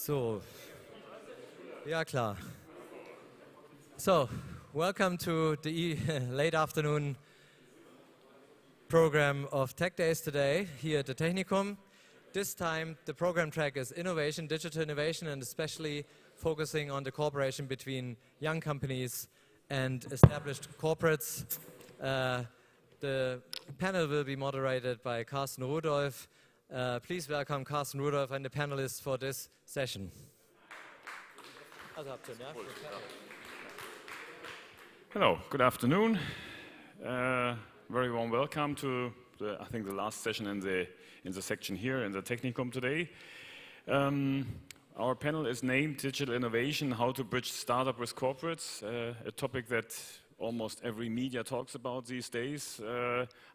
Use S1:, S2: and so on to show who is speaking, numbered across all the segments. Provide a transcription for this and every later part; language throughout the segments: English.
S1: So, ja klar. So, welcome to the late afternoon program of TechDays today here at the TechNIKUM. This time the program track is innovation, digital innovation, and especially focusing on the cooperation between young companies and established corporates. The panel will be moderated by Carsten and Rudolph. Please welcome Carsten, Rudolph, and the panelists for this session.
S2: Hello, good afternoon. Very warm welcome to I think the last session in the section here in the TechNIKUM today. Our panel is named Digital Innovation: How to Bridge Startup with Corporates, a topic that almost every media talks about these days.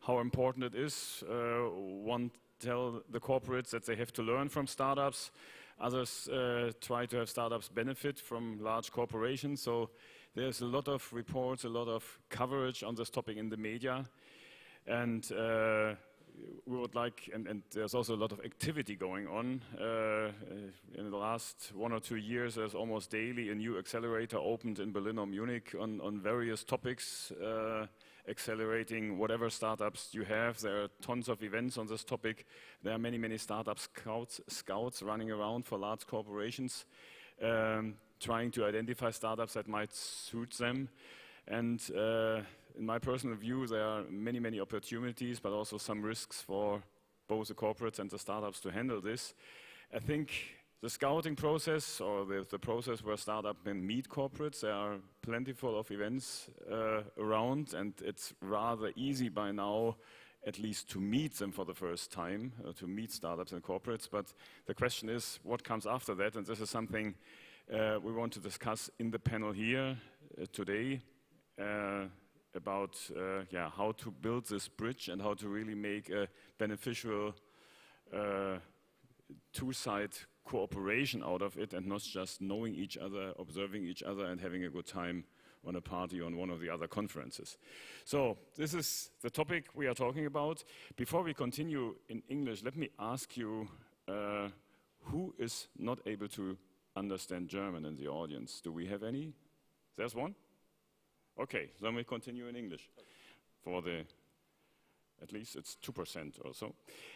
S2: How important it is. One tell the corporates that they have to learn from startups. Others try to have startups benefit from large corporations. So there's a lot of reports, a lot of coverage on this topic in the media. And we would like, and there's also a lot of activity going on. In the last 1 or 2 years, there's almost daily a new accelerator opened in Berlin or Munich on various topics, accelerating whatever startups you have. There are tons of events on this topic. There are many startup scouts running around for large corporations, trying to identify startups that might suit them. And in my personal view, there are many opportunities, but also some risks for both the corporates and the startups to handle this. I think the scouting process, or the process where startups can meet corporates, there are plentiful of events around, and it's rather easy by now, at least to meet them for the first time, to meet startups and corporates. But the question is, what comes after that? And this is something we want to discuss in the panel here today. About how to build this bridge and how to really make a beneficial two-side cooperation out of it, and not just knowing each other, observing each other, and having a good time on a party on one of the other conferences. So this is the topic we are talking about. Before we continue in English, let me ask you, who is not able to understand German in the audience? Do we have any? There's one? Okay, then we continue in English. For the, at least it's 2% or so.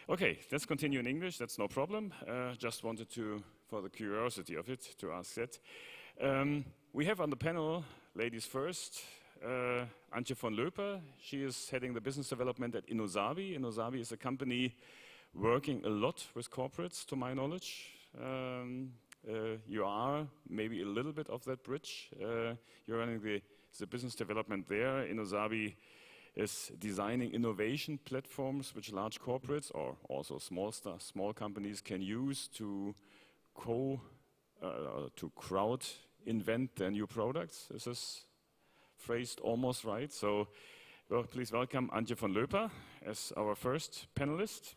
S2: Okay, let's continue in English, that's no problem. Just wanted to, for the curiosity of it, to ask that. We have on the panel, ladies first, Antje von Loeper. She is heading the business development at Innosabi. Innosabi is a company working a lot with corporates, to my knowledge. You are maybe a little bit of that bridge. You're running the business development there. Innosabi is designing innovation platforms which large corporates or also small companies can use to crowd invent their new products. Is this phrased almost right? So, well, please welcome Antje von Loeper as our first panelist.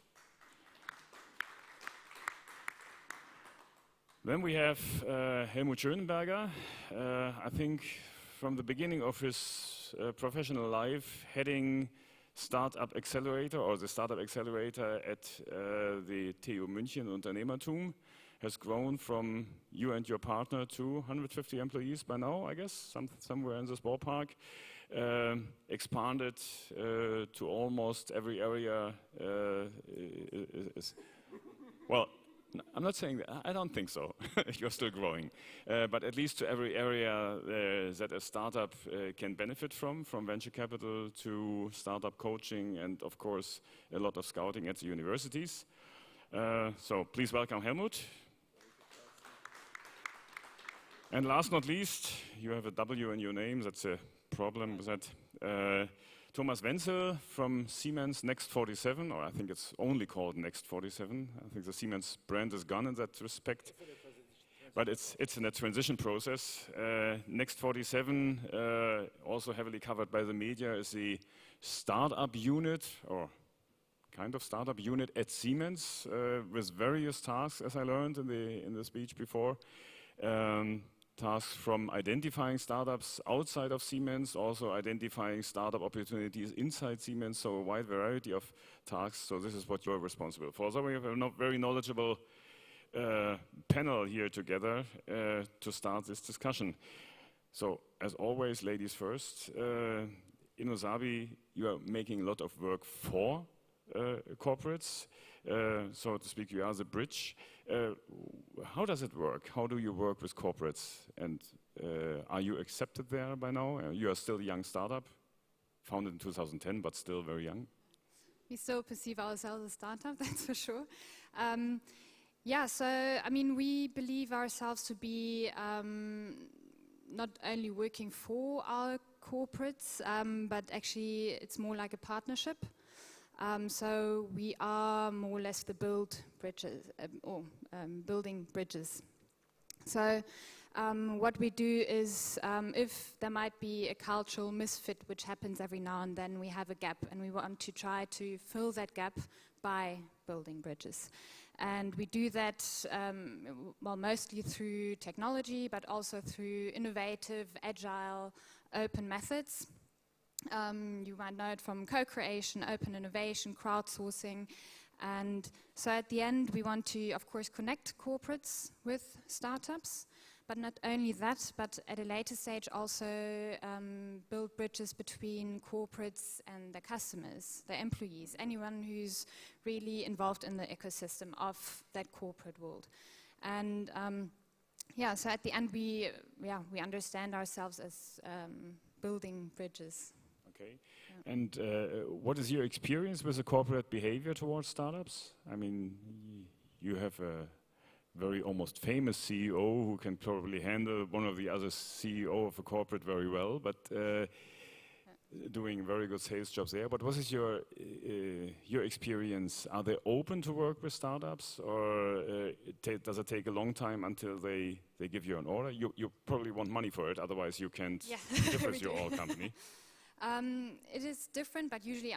S2: Then we have Helmut Schönenberger. I think from the beginning of his professional life, heading Startup Accelerator, or the Startup Accelerator at the TU München UnternehmerTUM, has grown from you and your partner to 150 employees by now, I guess, somewhere in this ballpark. Expanded to almost every area. Well, I'm not saying that, I don't think so. You're still growing. But at least to every area that a startup can benefit from venture capital to startup coaching, and of course a lot of scouting at the universities. So please welcome Helmut. And last not least, you have a W in your name, that's a problem with that. Thomas Wenzel from Siemens Next 47, or I think it's only called Next 47. I think the Siemens brand is gone in that respect. But it's in a transition process. Next 47, also heavily covered by the media, is the startup unit, or kind of startup unit at Siemens, with various tasks, as I learned in the speech before. Tasks from identifying startups outside of Siemens, also identifying startup opportunities inside Siemens, so a wide variety of tasks. So this is what you're responsible for. So we have a very knowledgeable panel here together to start this discussion. So, as always, ladies first. Innosabi, you are making a lot of work for corporates. So to speak, you are the bridge. How does it work? How do you work with corporates? And are you accepted there by now? You are still a young startup, founded in 2010, but still very young.
S3: We still perceive ourselves as a startup, that's for sure. Yeah, so I mean, we believe ourselves to be not only working for our corporates, but actually it's more like a partnership. So we are more or less the building bridges. So what we do is, if there might be a cultural misfit which happens every now and then, we have a gap, and we want to try to fill that gap by building bridges. And we do that, well, mostly through technology, but also through innovative, agile, open methods. You might know it from co-creation, open innovation, crowdsourcing. And so at the end, we want to, of course, connect corporates with startups. But not only that, but at a later stage also build bridges between corporates and their customers, their employees, anyone who's really involved in the ecosystem of that corporate world. And yeah, so at the end we understand ourselves as building bridges.
S2: Okay. Yeah. And what is your experience with the corporate behavior towards startups? I mean, you have a very almost famous CEO who can probably handle one of the other CEO of a corporate very well, but doing very good sales jobs there. But what is your experience? Are they open to work with startups, or does it take a long time until they give you an order? You probably want money for it, otherwise you can't live with your own company.
S3: It is different, but usually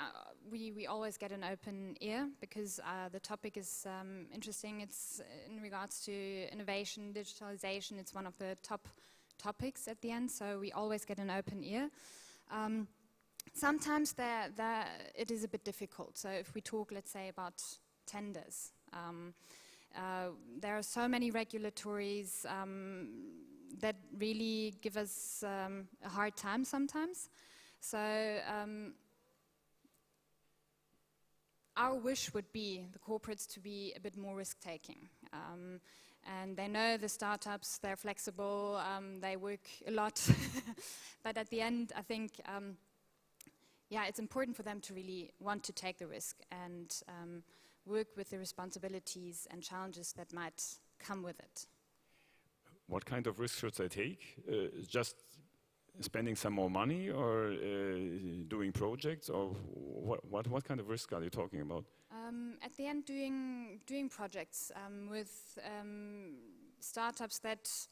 S3: we always get an open ear because the topic is interesting. It's in regards to innovation, digitalization. It's one of the top topics at the end, so we always get an open ear. Sometimes it is a bit difficult. So if we talk, let's say, about tenders, there are so many regulatories that really give us a hard time sometimes. So our wish would be the corporates to be a bit more risk-taking. And they know the startups, they're flexible, they work a lot. But at the end, I think, it's important for them to really want to take the risk and work with the responsibilities and challenges that might come with it.
S2: What kind of risk should they take? Just spending some more money, or doing projects, or what kind of risk are you talking about?
S3: At the end, doing projects with startups that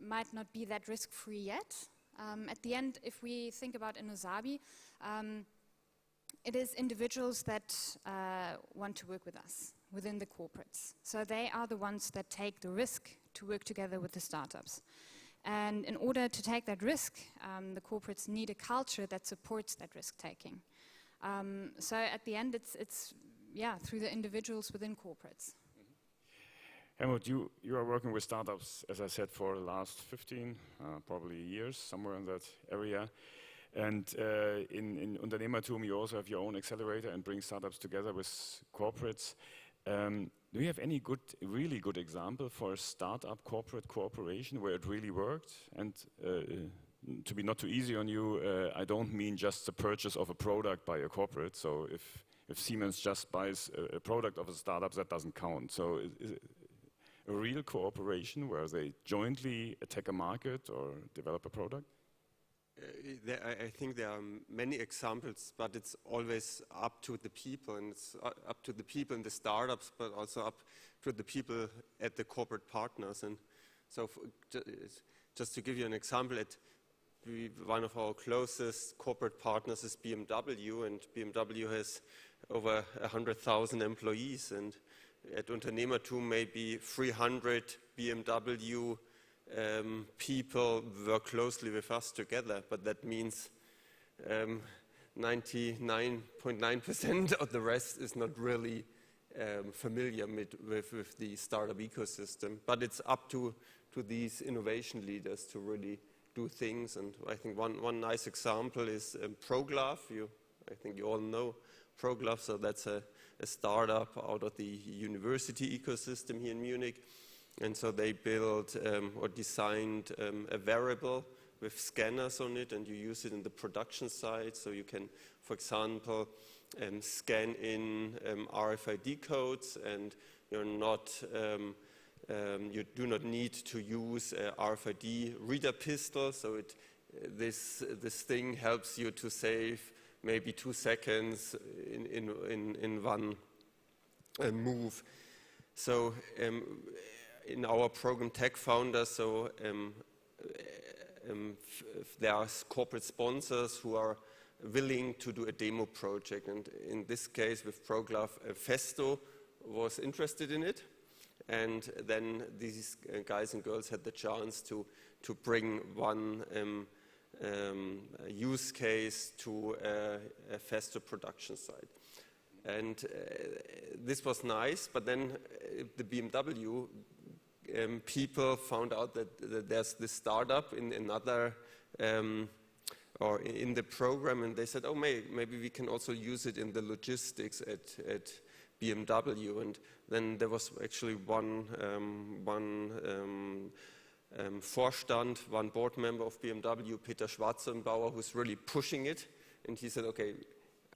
S3: might not be that risk-free yet. At the end, if we think about Innosabi, it is individuals that want to work with us within the corporates. So they are the ones that take the risk to work together with the startups. And in order to take that risk, the corporates need a culture that supports that risk-taking. So at the end, it's through the individuals within corporates.
S2: Helmut, you are working with startups, as I said, for the last 15, probably years, somewhere in that area. And in UnternehmerTUM, you also have your own accelerator and bring startups together with corporates. Do you have any really good example for a startup corporate cooperation where it really worked? And to be not too easy on you, I don't mean just the purchase of a product by a corporate. So if Siemens just buys a product of a startup, that doesn't count. So is it a real cooperation where they jointly attack a market or develop a product?
S4: I think there are many examples, but it's always up to the people, and it's up to the people in the startups, but also up to the people at the corporate partners. And so just to give you an example, one of our closest corporate partners is BMW, and BMW has over 100,000 employees, and at UnternehmerTUM maybe 300 BMW people work closely with us together, but that means 99.9% of the rest is not really familiar with the startup ecosystem. But it's up to these innovation leaders to really do things. And I think one nice example is ProGlove. I think you all know ProGlove, so that's a startup out of the university ecosystem here in Munich. And so they built or designed a wearable with scanners on it, and you use it in the production side. So you can, for example, scan in RFID codes, and you're not, you do not need to use a RFID reader pistol. So this thing helps you to save maybe 2 seconds in one move. So in our program Tech Founders, so there are corporate sponsors who are willing to do a demo project, and in this case with ProGlove, Festo was interested in it, and then these guys and girls had the chance to bring one use case to a Festo production site. And this was nice, but then the BMW people found out that there's this startup in another or in the program, and they said, oh, maybe we can also use it in the logistics at BMW. And then there was actually one Vorstand, one board member of BMW, Peter Schwarzenbauer, who's really pushing it, and he said, okay,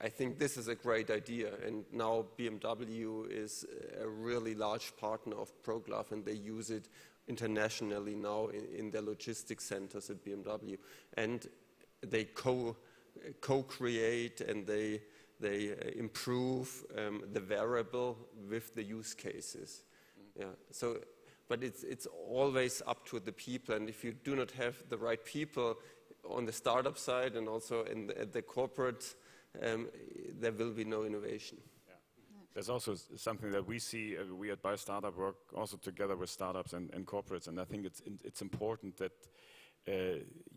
S4: I think this is a great idea, and now BMW is a really large partner of ProGlove, and they use it internationally now in their logistics centers at BMW, and they co-create and they improve the wearable with the use cases. Yeah. So, but it's always up to the people, and if you do not have the right people on the startup side and also at the corporate, there will be no innovation.
S2: Yeah. There's also something that we see, we at BayStartUp work also together with startups and corporates, and I think it's important that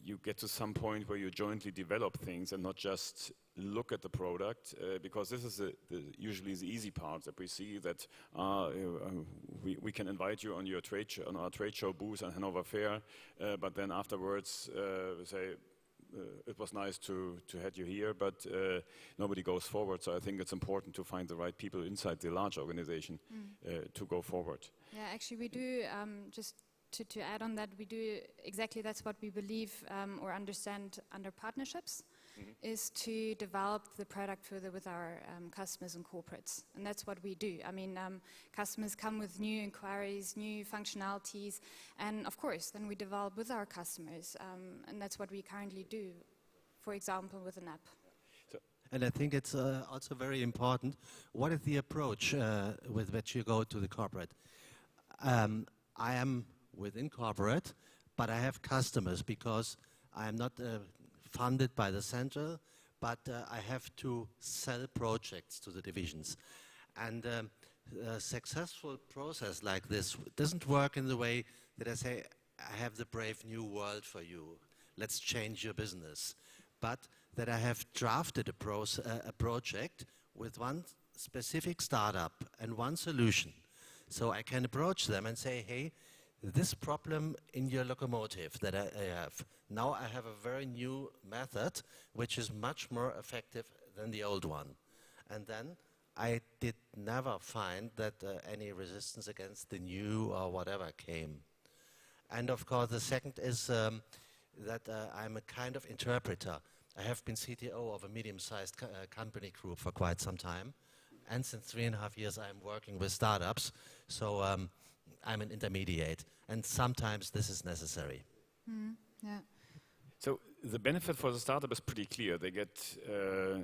S2: you get to some point where you jointly develop things and not just look at the product, because this is usually the easy part that we see, that we can invite you on your on our trade show booth at Hanover Fair, but then afterwards say, it was nice to have you here, but nobody goes forward. So I think it's important to find the right people inside the large organization to go forward.
S3: Yeah, actually we do, just to add on that, we do exactly that's what we believe or understand under partnerships, is to develop the product further with our customers and corporates. And that's what we do. I mean, customers come with new inquiries, new functionalities, and of course, then we develop with our customers. And that's what we currently do, for example, with an app.
S5: And I think it's also very important, what is the approach with which you go to the corporate? I am within corporate, but I have customers because I am not funded by the center, but I have to sell projects to the divisions. And a successful process like this doesn't work in the way that I say, I have the brave new world for you, let's change your business. But that I have drafted a project with one specific startup and one solution. So I can approach them and say, hey, this problem in your locomotive that I have, now I have a very new method which is much more effective than the old one. And then I did never find that any resistance against the new or whatever came. And of course the second is that I'm a kind of interpreter. I have been CTO of a medium-sized company group for quite some time, and since 3.5 years I'm working with startups, so I'm an intermediate, and sometimes this is necessary.
S3: Yeah.
S2: So the benefit for the startup is pretty clear. They get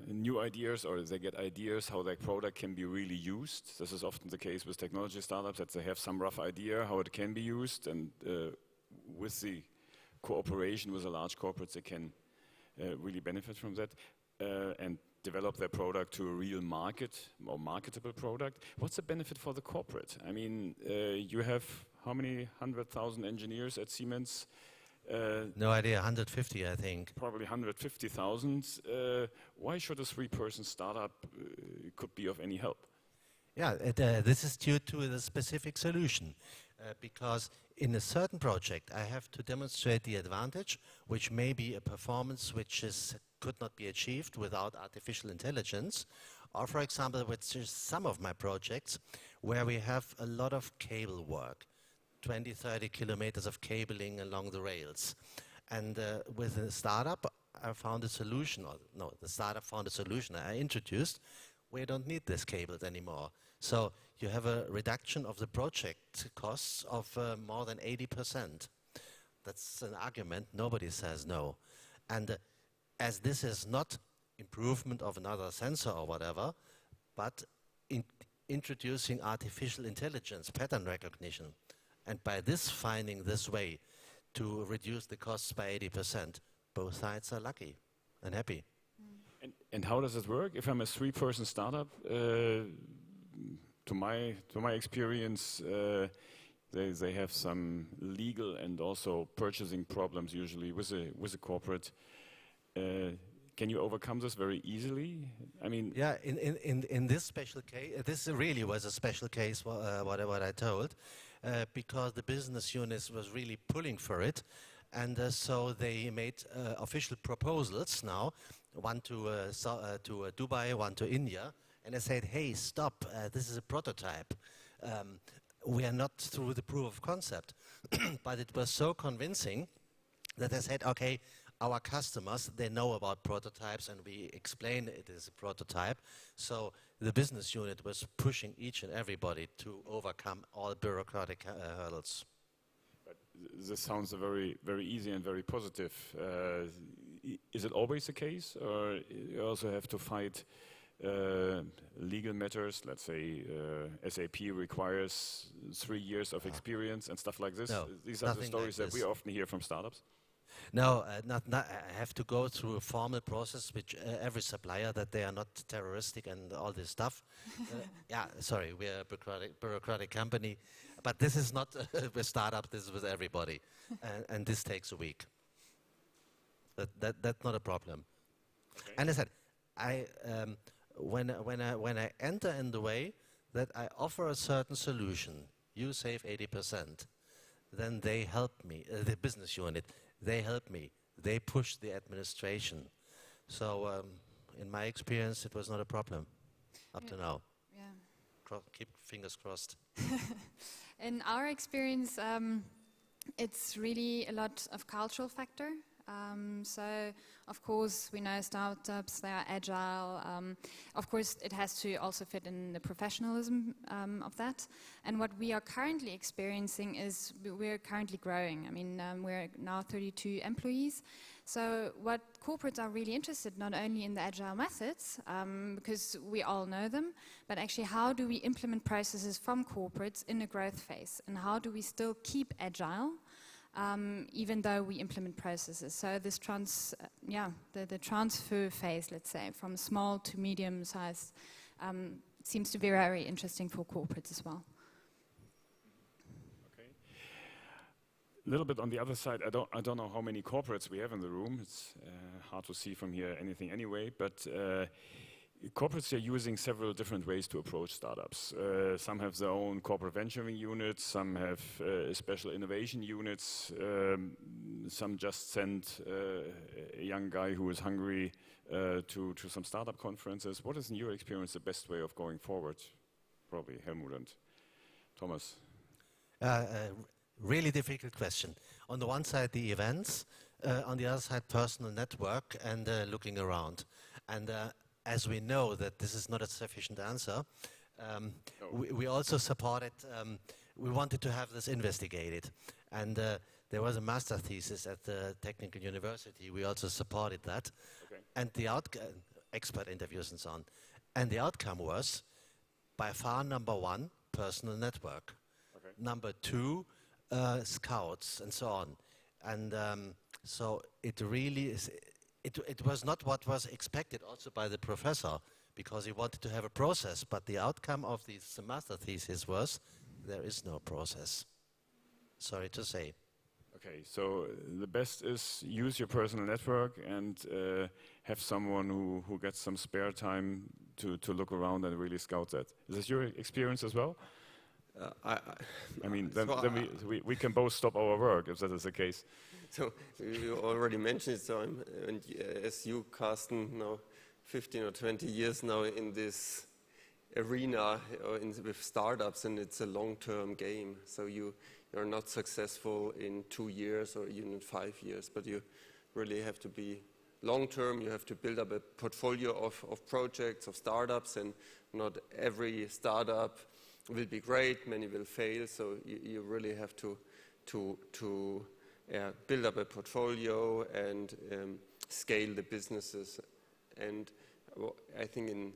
S2: new ideas, or they get ideas how their product can be really used. This is often the case with technology startups, that they have some rough idea how it can be used, and with the cooperation with the large corporates, they can really benefit from that and develop their product to a real market or marketable product. What's the benefit for the corporate? I mean, you have how many 100,000 engineers at Siemens?
S5: No idea, 150 I think.
S2: Probably 150,000. Why should a 3-person startup could be of any help?
S5: Yeah, this is due to the specific solution, because in a certain project I have to demonstrate the advantage, which may be a performance which could not be achieved without artificial intelligence, or for example, which is some of my projects where we have a lot of cable work, 20, 30 kilometers of cabling along the rails. And with a startup, I found a solution, or no, the startup found a solution I introduced, where you don't need these cables anymore. So you have a reduction of the project costs of more than 80%. That's an argument, nobody says no. And as this is not improvement of another sensor or whatever, but introducing artificial intelligence, pattern recognition, and by this finding this way to reduce the costs by 80%, both sides are lucky and happy.
S2: And how does it work? If I'm a 3-person startup, to my experience, they have some legal and also purchasing problems usually with a corporate. Can you overcome this very easily? I mean,
S5: yeah. In this special case, this really was a special case. What I told, because the business unit was really pulling for it, and so they made official proposals now. One to Dubai, one to India. And I said, hey, stop, this is a prototype. We are not through the proof of concept. But it was so convincing that I said, okay, our customers, they know about prototypes and we explain it is a prototype. So the business unit was pushing each and everybody to overcome all bureaucratic hurdles.
S2: But this sounds very, very easy and very positive. Is it always the case, or you also have to fight legal matters? Let's say SAP requires 3 years of experience and stuff like this.
S5: No,
S2: these are the stories that we often hear from startups.
S5: No, I have to go through a formal process, which every supplier, that they are not terroristic and all this stuff. Yeah, sorry, we are a bureaucratic company, but this is not with startup. This is with everybody, and this takes a week. That's not a problem. Okay. And I said, when I enter in the way that I offer a certain solution, you save 80%, then they help me, the business unit. They help me. They push the administration. So in my experience, it was not a problem up to now. Yeah. Keep fingers crossed.
S3: In our experience, it's really a lot of cultural factor. So, of course, we know startups, they are agile. Of course, it has to also fit in the professionalism of that. And what we are currently experiencing is we're currently growing. I mean, we're now 32 employees. So what corporates are really interested, not only in the agile methods, because we all know them, but actually how do we implement processes from corporates in a growth phase? And how do we still keep agile? Even though we implement processes. So this the transfer phase, let's say, from small to medium size, seems to be very interesting for corporates as well.
S2: Okay. A little bit on the other side, I don't know how many corporates we have in the room. It's hard to see from here anything anyway, but corporates are using several different ways to approach startups. Some have their own corporate venturing units, some have special innovation units, some just send a young guy who is hungry to some startup conferences. What is, in your experience, the best way of going forward? Probably Helmut and Thomas.
S5: Really difficult question. On the one side, the events, on the other side, personal network and looking around. And as we know that this is not a sufficient answer, we also supported, we wanted to have this investigated. And there was a master thesis at the Technical University. We also supported that. Okay. And the expert interviews and so on. And the outcome was, by far, number 1, personal network. Okay. Number 2, scouts and so on. And so it really is. It was not what was expected also by the professor, because he wanted to have a process, but the outcome of the master thesis was there is no process. Sorry to say.
S2: Okay, so the best is use your personal network and have someone who gets some spare time to look around and really scout that. Is this your experience as well? I mean, then we can both stop our work if that is the case.
S4: So you already mentioned it, so and as you, Carsten, now 15 or 20 years now in this arena with startups, and it's a long-term game. So you're not successful in 2 years or even in 5 years, but you really have to be long-term. You have to build up a portfolio of projects, of startups, and not every startup will be great, many will fail, so you really have to build up a portfolio and scale the businesses. And I think in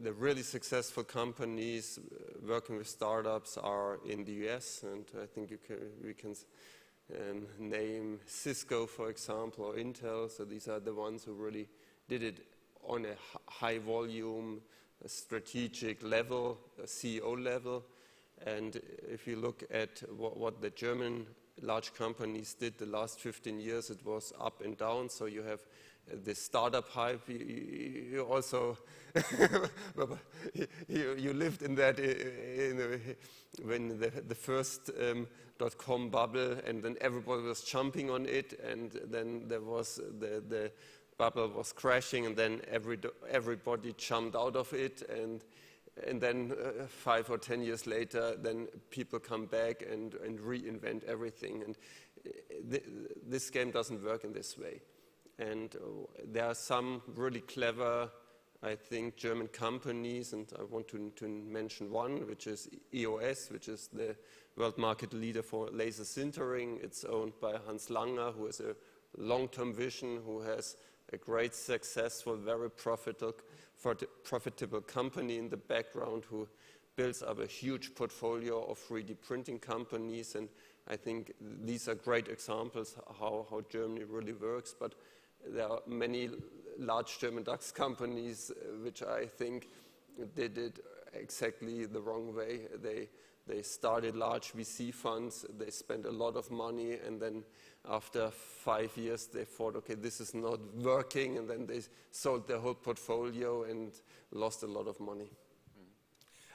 S4: the really successful companies working with startups are in the US, and I think we can name Cisco, for example, or Intel. So these are the ones who really did it on a high volume, a strategic level, a CEO level. And if you look at what the German large companies did the last 15 years, it was up and down. So you have the startup hype. You also you lived in that when the first .com bubble, and then everybody was jumping on it, and then there was the bubble was crashing, and then everybody jumped out of it, and then 5 or 10 years later, then people come back and reinvent everything. And this game doesn't work in this way. And there are some really clever, I think, German companies, and I want to mention one, which is EOS, which is the world market leader for laser sintering. It's owned by Hans Langer, who has a long-term vision, who has a great, successful, very profitable company in the background, who builds up a huge portfolio of 3D printing companies. And I think these are great examples how Germany really works. But there are many large German DAX companies which I think did it exactly the wrong way. They started large VC funds, they spent a lot of money, and then after 5 years they thought, okay, this is not working, and then they sold their whole portfolio and lost a lot of money.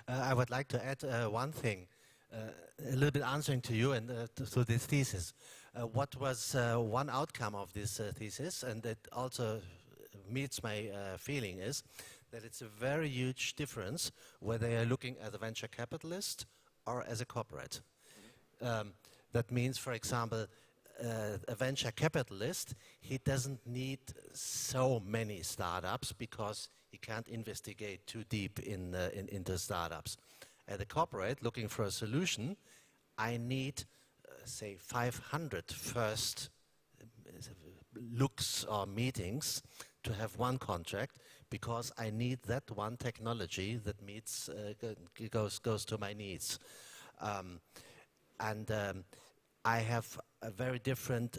S5: I would like to add one thing, a little bit answering to you and to this thesis. What was one outcome of this thesis, and it also meets my feeling, is that it's a very huge difference whether they are looking as a venture capitalist or as a corporate. That means, for example, a venture capitalist, he doesn't need so many startups because he can't investigate too deep into startups. As a corporate looking for a solution, I need, say, 500 first looks or meetings to have one contract, because I need that one technology that meets goes to my needs. I have a very different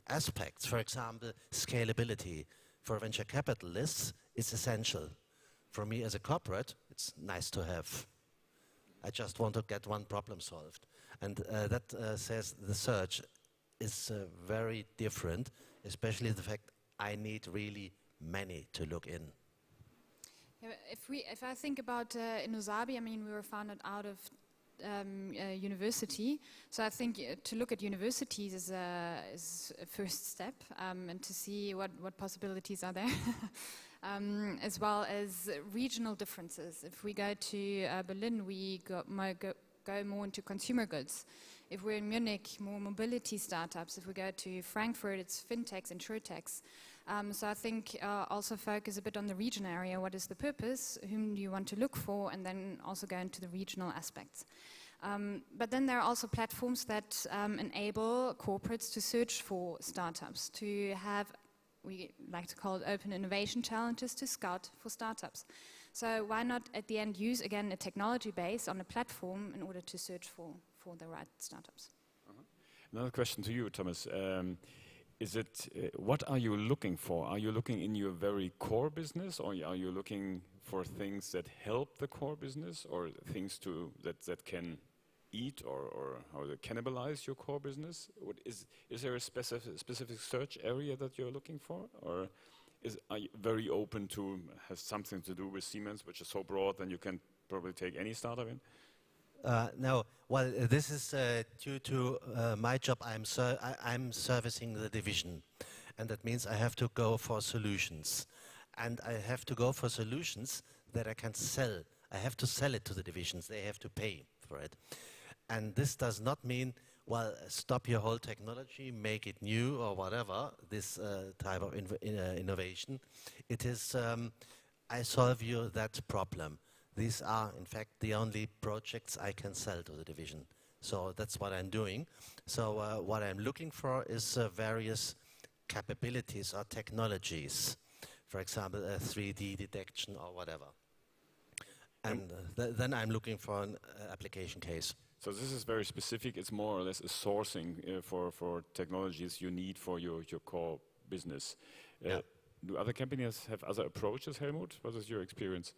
S5: aspects. For example, scalability. For venture capitalists, it's essential. For me as a corporate, it's nice to have. I just want to get one problem solved. And that says the search is very different, especially the fact I need really many to look in.
S3: Yeah, if I think about Innosabi, I mean, we were founded out of university, so I think to look at universities is a first step, and to see what possibilities are there, as well as regional differences. If we go to Berlin, we go more into consumer goods. If we're in Munich, more mobility startups. If we go to Frankfurt, it's FinTechs and SureTechs. So I think also focus a bit on the region area. What is the purpose? Whom do you want to look for? And then also go into the regional aspects. But then there are also platforms that enable corporates to search for startups, to have, we like to call it open innovation challenges, to scout for startups. So why not at the end use, again, a technology base on a platform in order to search for the right startups?
S2: Another question to you, Thomas. Is it, what are you looking for? Are you looking in your very core business, or are you looking for things that help the core business, or things that can eat or how they cannibalize your core business? Is there a specific search area that you're looking for, or are you very open to has something to do with Siemens, which is so broad that you can probably take any startup in?
S5: No, well, this is due to my job. I'm servicing the division, and that means I have to go for solutions, and I have to go for solutions that I can sell. I have to sell it to the divisions. They have to pay for it, and this does not mean, well, stop your whole technology, make it new or whatever. This type of innovation, it is. I solve you that problem. These are, in fact, the only projects I can sell to the division. So that's what I'm doing. So what I'm looking for is various capabilities or technologies. For example, 3D detection or whatever. And then I'm looking for an application case.
S2: So this is very specific. It's more or less a sourcing for technologies you need for your core business.
S5: Yeah.
S2: Do other companies have other approaches, Helmut? What is your experience?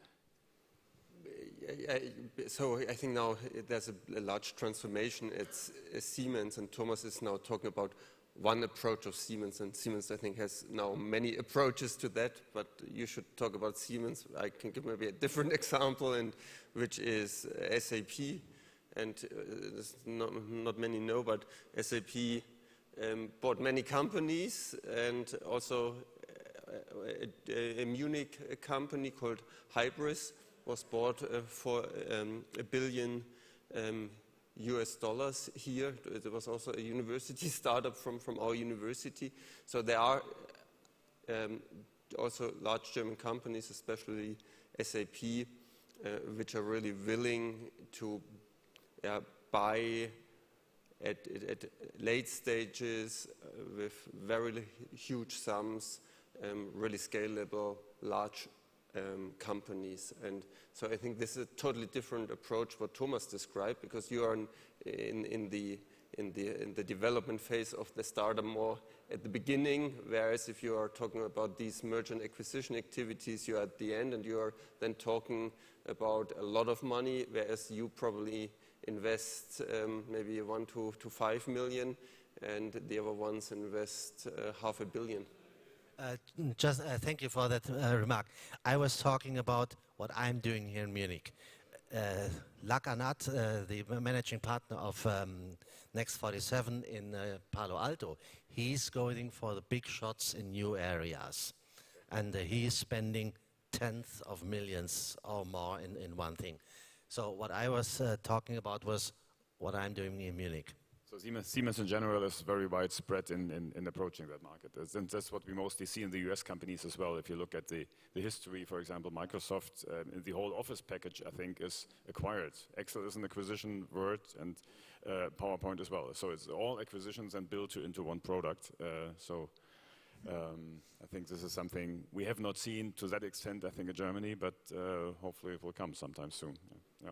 S4: So I think now there's a large transformation. It's Siemens, and Thomas is now talking about one approach of Siemens, and Siemens, I think, has now many approaches to that, but you should talk about Siemens. I can give maybe a different example, and which is SAP, and not many know, but SAP bought many companies, and also a Munich company called Hybris was bought for $1 billion US here. There was also a university startup from our university. So there are also large German companies, especially SAP, which are really willing to buy at late stages with very huge sums, really scalable, large companies. And so I think this is a totally different approach what Thomas described, because you are in the development phase of the startup more at the beginning, whereas if you are talking about these merger and acquisition activities, you are at the end, and you are then talking about a lot of money, whereas you probably invest maybe 1 to 5 million, and the other ones invest $500 million.
S5: Thank you for that remark. I was talking about what I'm doing here in Munich. Luck or not, the managing partner of Next 47 in Palo Alto, he's going for the big shots in new areas. And he's spending tens of millions or more in one thing. So what I was talking about was what I'm doing in Munich.
S2: So Siemens in general is very widespread in approaching that market. And that's what we mostly see in the US companies as well. If you look at the history, for example, Microsoft, the whole Office package, I think, is acquired. Excel is an acquisition, Word, and PowerPoint as well. So it's all acquisitions and built into one product. I think this is something we have not seen to that extent, I think, in Germany, but hopefully it will come sometime soon. Yeah.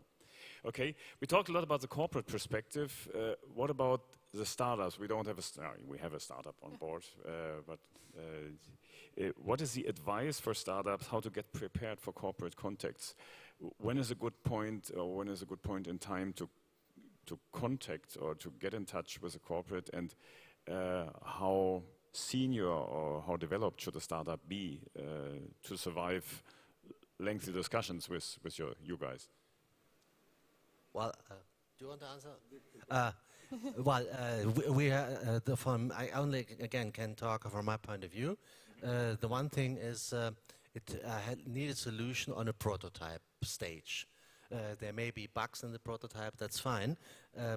S2: Okay, we talked a lot about the corporate perspective. What about the startups? We don't have we have a startup on board, but what is the advice for startups? How to get prepared for corporate contacts? When is a good point, or when is a good point in time to contact or to get in touch with a corporate, and how senior or how developed should a startup be to survive lengthy discussions with you guys?
S5: Well, do you want to answer? I only again can talk from my point of view. The one thing is it need a solution on a prototype stage. There may be bugs in the prototype, that's fine,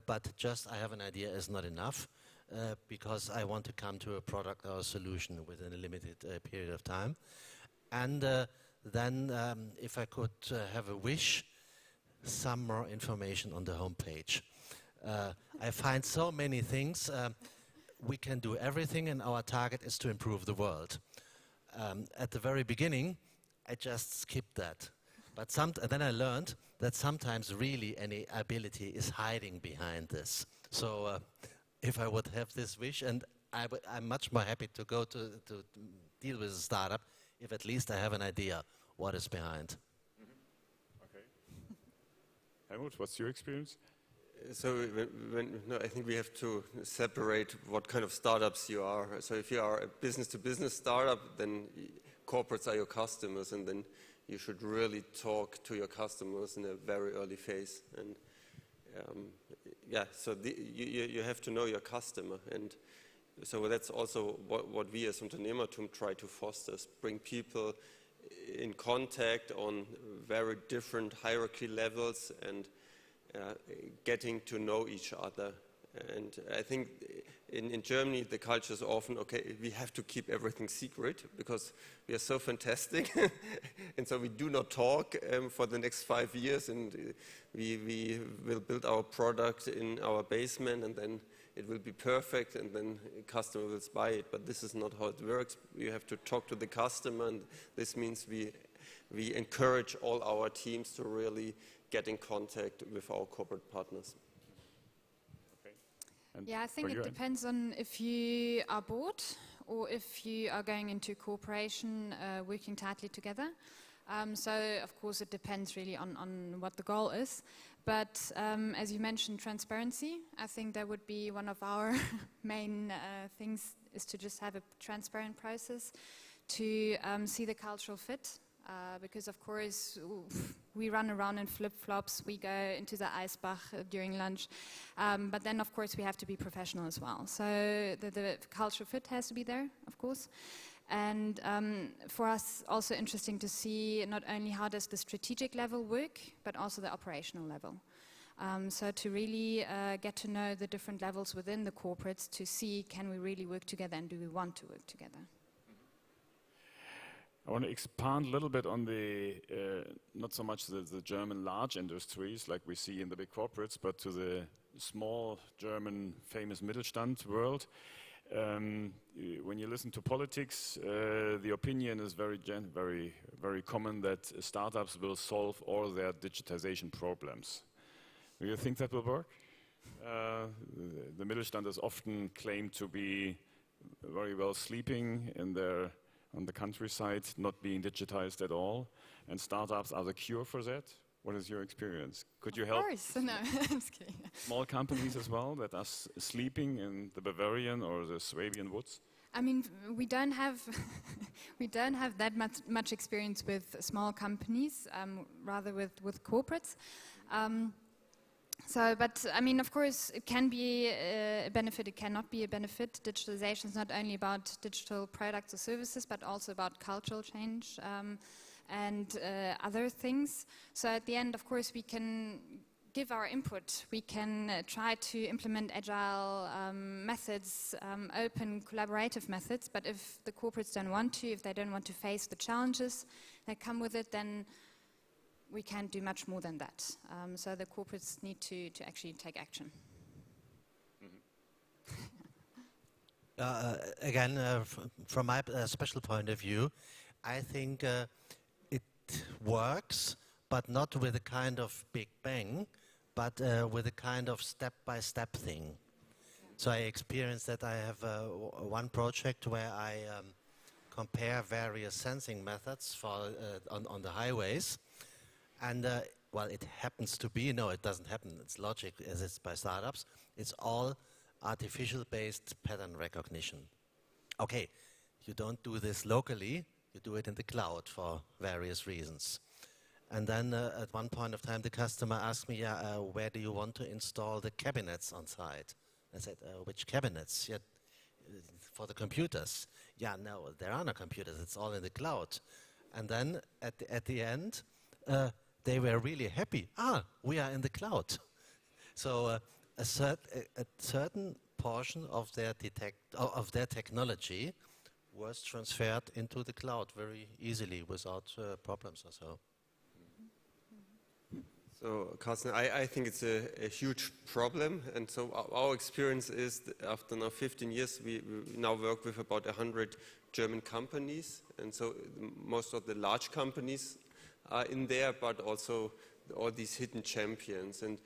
S5: but just I have an idea is not enough, because I want to come to a product or a solution within a limited period of time. And then if I could have a wish, some more information on the homepage. I find so many things. We can do everything, and our target is to improve the world. At the very beginning, I just skipped that. But then I learned that sometimes really any ability is hiding behind this. So if I would have this wish, and I'm much more happy to go to deal with a startup if at least I have an idea what is behind.
S2: Helmut, what's your experience?
S4: So no, I think we have to separate what kind of startups you are. So if you are a business-to-business startup, then corporates are your customers, and then you should really talk to your customers in a very early phase. And yeah, so you have to know your customer, and so that's also what we as UnternehmerTUM try to foster, is bring people in contact on very different hierarchy levels and getting to know each other. And I think in Germany the culture is often, okay, we have to keep everything secret because we are so fantastic and so we do not talk for the next 5 years, and we will build our product in our basement and then it will be perfect and then a customer will buy it. But this is not how it works. You have to talk to the customer, and this means we encourage all our teams to really get in contact with our corporate partners.
S3: Yeah, I think it depends on if you are bought or if you are going into cooperation, working tightly together. So, of course, it depends really on what the goal is. But as you mentioned, transparency, I think that would be one of our main things, is to just have a transparent process to see the cultural fit. Because, of course, we run around in flip-flops, we go into the Eisbach during lunch, but then, of course, we have to be professional as well. So the cultural fit has to be there, of course. And for us, also interesting to see not only how does the strategic level work, but also the operational level. So to really get to know the different levels within the corporates to see, can we really work together and do we want to work together?
S2: I want to expand a little bit on the, not so much the German large industries like we see in the big corporates, but to the small German famous Mittelstand world. When you listen to politics, the opinion is very common that startups will solve all their digitization problems. Do you think that will work? The Mittelstand is often claimed to be very well sleeping on the countryside, not being digitized at all, and startups are the cure for that. What is your experience? Could you help?
S3: Of course, no, I'm just kidding.
S2: Small companies as well that are sleeping in the Bavarian or the Swabian woods?
S3: I mean, we don't have that much experience with small companies, rather with corporates. But I mean, of course, it can be a benefit, it cannot be a benefit. Digitalization is not only about digital products or services, but also about cultural change and other things. So at the end, of course, we can give our input. We can try to implement agile methods, open collaborative methods, but if the corporates don't want to, if they don't want to face the challenges that come with it, then we can't do much more than that. So the corporates need to actually take action.
S5: Again, from my special point of view, I think it works, but not with a kind of big bang, but with a kind of step-by-step thing. So I experienced that I have one project where I compare various sensing methods on the highways. And, well, it happens to be, no, it doesn't happen, it's logic as it's by startups, it's all artificial-based pattern recognition. Okay, you don't do this locally, you do it in the cloud for various reasons. And then at one point of time the customer asked me, where do you want to install the cabinets on site? I said, which cabinets? Yeah, for the computers. Yeah, no, there are no computers, it's all in the cloud. And then at the end, they were really happy. We are in the cloud. So a certain portion of their technology was transferred into the cloud very easily without problems or so.
S4: So, Carsten, I think it's a huge problem, and so our experience is that after now 15 years, we now work with about 100 German companies, and so most of the large companies are in there, but also all these hidden champions. And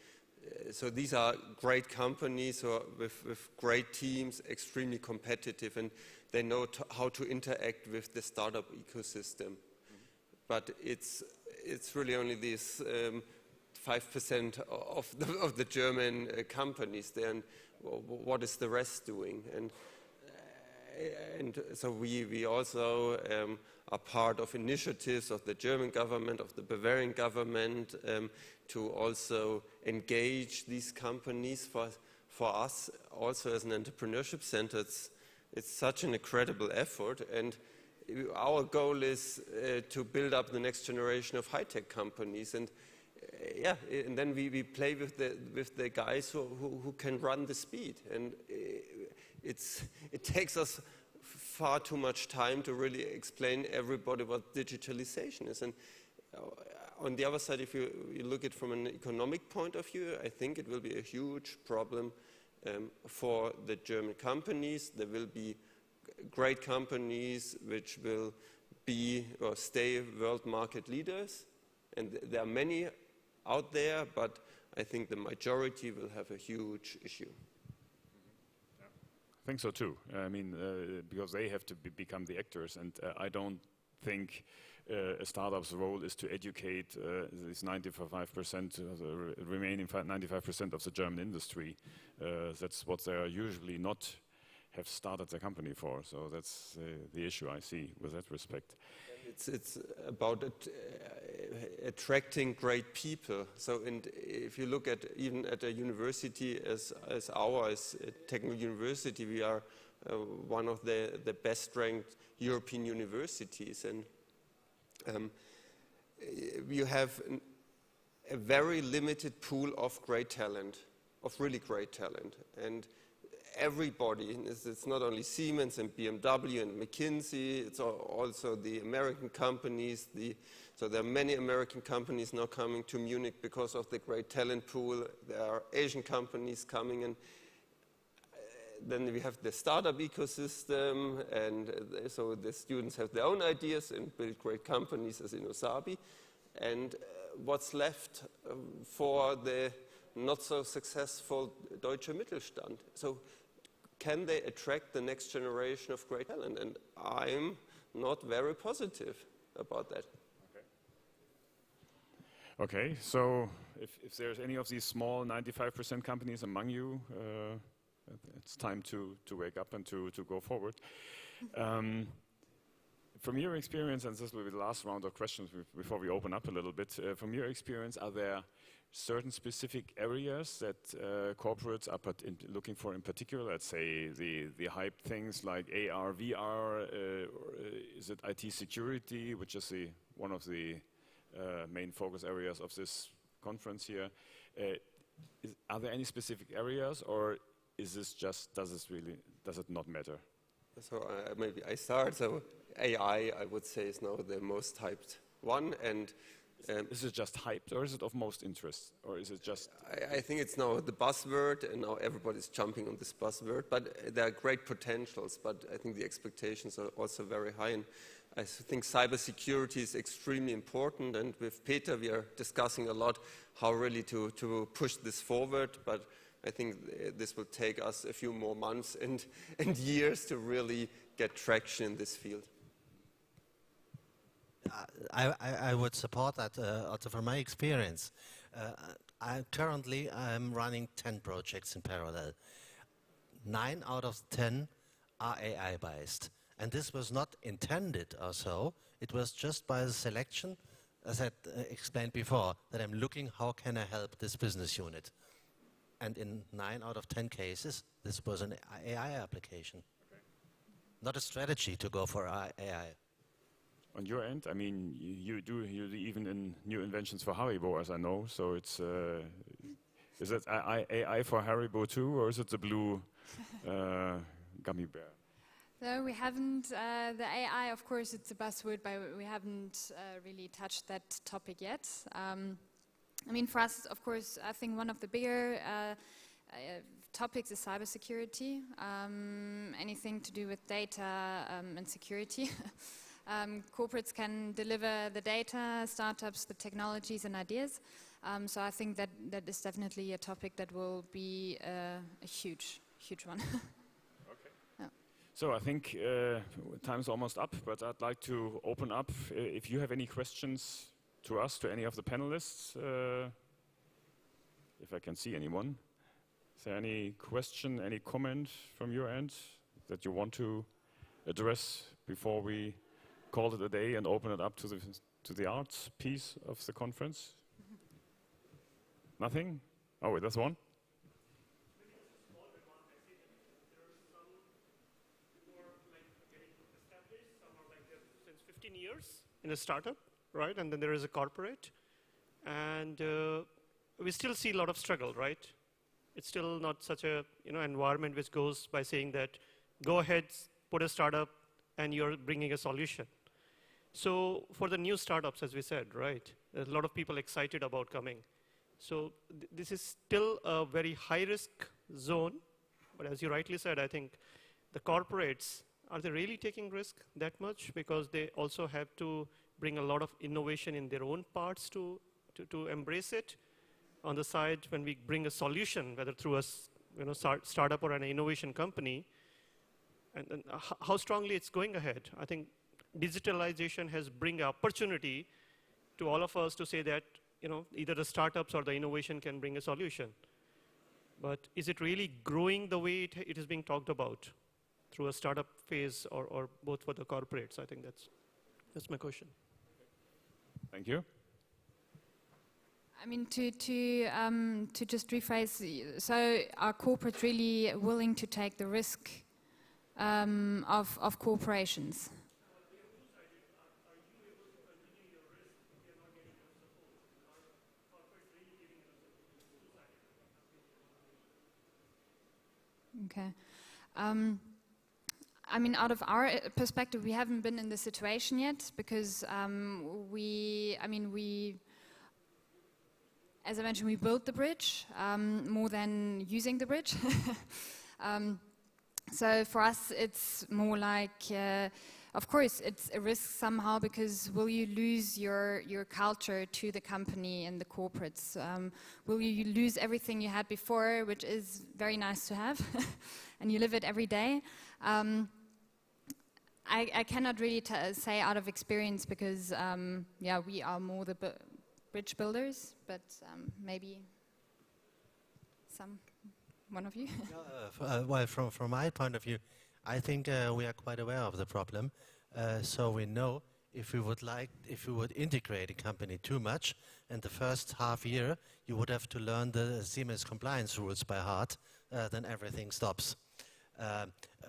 S4: so these are great companies with great teams, extremely competitive, and they know how to interact with the startup ecosystem. But it's really only these 5% of the German companies there, and what is the rest doing? And so we also are part of initiatives of the German government, of the Bavarian government, to also engage these companies. For us, also as an entrepreneurship center, it's such an incredible effort, and our goal is to build up the next generation of high-tech companies, and and then we play with the guys who can run the speed, and it takes us far too much time to really explain everybody what digitalization is. And on the other side, if you look at it from an economic point of view, I think it will be a huge problem for the German companies. There will be great companies which will be or stay world market leaders, and there are many out there, but I think the majority will have a huge issue.
S2: I think so too. I mean, because they have to become the actors, and I don't think a startup's role is to educate this 95%, the remaining 95% of the German industry. That's what they are usually not have started their company for. So that's the issue I see with that respect.
S4: It's about attracting great people. So, and if you look at even at a university as ours, a technical university, we are one of the best ranked European universities, and we have a very limited pool of great talent, of really great talent, and everybody, it's not only Siemens and BMW and McKinsey, it's also the American companies. So there are many American companies now coming to Munich because of the great talent pool. There are Asian companies coming, and then we have the startup ecosystem, and so the students have their own ideas and build great companies as Innosabi. And what's left for the not so successful Deutsche Mittelstand? So can they attract the next generation of great talent? And I'm not very positive about that.
S2: Okay, so if there's any of these small 95% companies among you, it's time to wake up and to go forward. From your experience, and this will be the last round of questions before we open up a little bit, from your experience, are there certain specific areas that corporates are looking for in particular? Let's say the hype things like AR, VR, is it IT security, which is one of the main focus areas of this conference here? Are there any specific areas, or is this just, does it not matter?
S4: So maybe I start. So AI, I would say, is now the most hyped one, and
S2: is it just hyped, or is it of most interest, or is it just?
S4: I think it's now the buzzword, and now everybody's jumping on this buzzword. But there are great potentials, but I think the expectations are also very high. And I think cybersecurity is extremely important. And with Peter, we are discussing a lot how really to push this forward. But I think this will take us a few more months and years to really get traction in this field.
S5: I would support that also from my experience. Currently, I'm running 10 projects in parallel. 9 out of 10 are AI-based. And this was not intended or so. It was just by the selection, as I explained before, that I'm looking how can I help this business unit. And in 9 out of 10 cases, this was an AI application. Okay. Not a strategy to go for AI.
S2: On your end, I mean, you do even in new inventions for Haribo, as I know. So it's is it AI for Haribo too, or is it the blue gummy bear?
S3: No, we haven't. The AI, of course, it's a buzzword, but we haven't really touched that topic yet. I mean, for us, of course, I think one of the bigger topics is cybersecurity. Anything to do with data and security. Corporates can deliver the data, startups, the technologies and ideas. So I think that is definitely a topic that will be a huge one.
S2: Okay. Yeah. So I think time's almost up, but I'd like to open up if you have any questions to us, to any of the panelists. if I can see anyone. Is there any question, any comment from your end that you want to address before we call it a day and open it up to the arts piece of the conference? Nothing? Oh, wait, that's one.
S6: Since 15 years in a startup, right? And then there is a corporate. And we still see a lot of struggle, right? It's still not such a environment which goes by saying that go ahead, put a startup, and you're bringing a solution. So for the new startups, as we said, right, there's a lot of people excited about coming. So this is still a very high-risk zone. But as you rightly said, I think the corporates, are they really taking risk that much? Because they also have to bring a lot of innovation in their own parts to embrace it. On the side, when we bring a solution, whether through a startup or an innovation company, and how strongly it's going ahead. I think digitalization has bring opportunity to all of us to say that either the startups or the innovation can bring a solution. But is it really growing the way it is being talked about through a startup phase or both for the corporates? I think that's my question.
S2: Thank you.
S3: I mean, to just rephrase, so are corporates really willing to take the risk of corporations? Okay. I mean, out of our perspective, we haven't been in this situation yet because we, as I mentioned, we built the bridge more than using the bridge. So for us, it's more like, of course, it's a risk somehow because will you lose your culture to the company and the corporates? Will you lose everything you had before, which is very nice to have, and you live it every day? I cannot really say out of experience because, yeah, we are more the bridge builders, but maybe one of you.
S5: Well, from my point of view, I think we are quite aware of the problem. So we know if we would integrate a company too much, and the first half year you would have to learn the Siemens compliance rules by heart, then everything stops.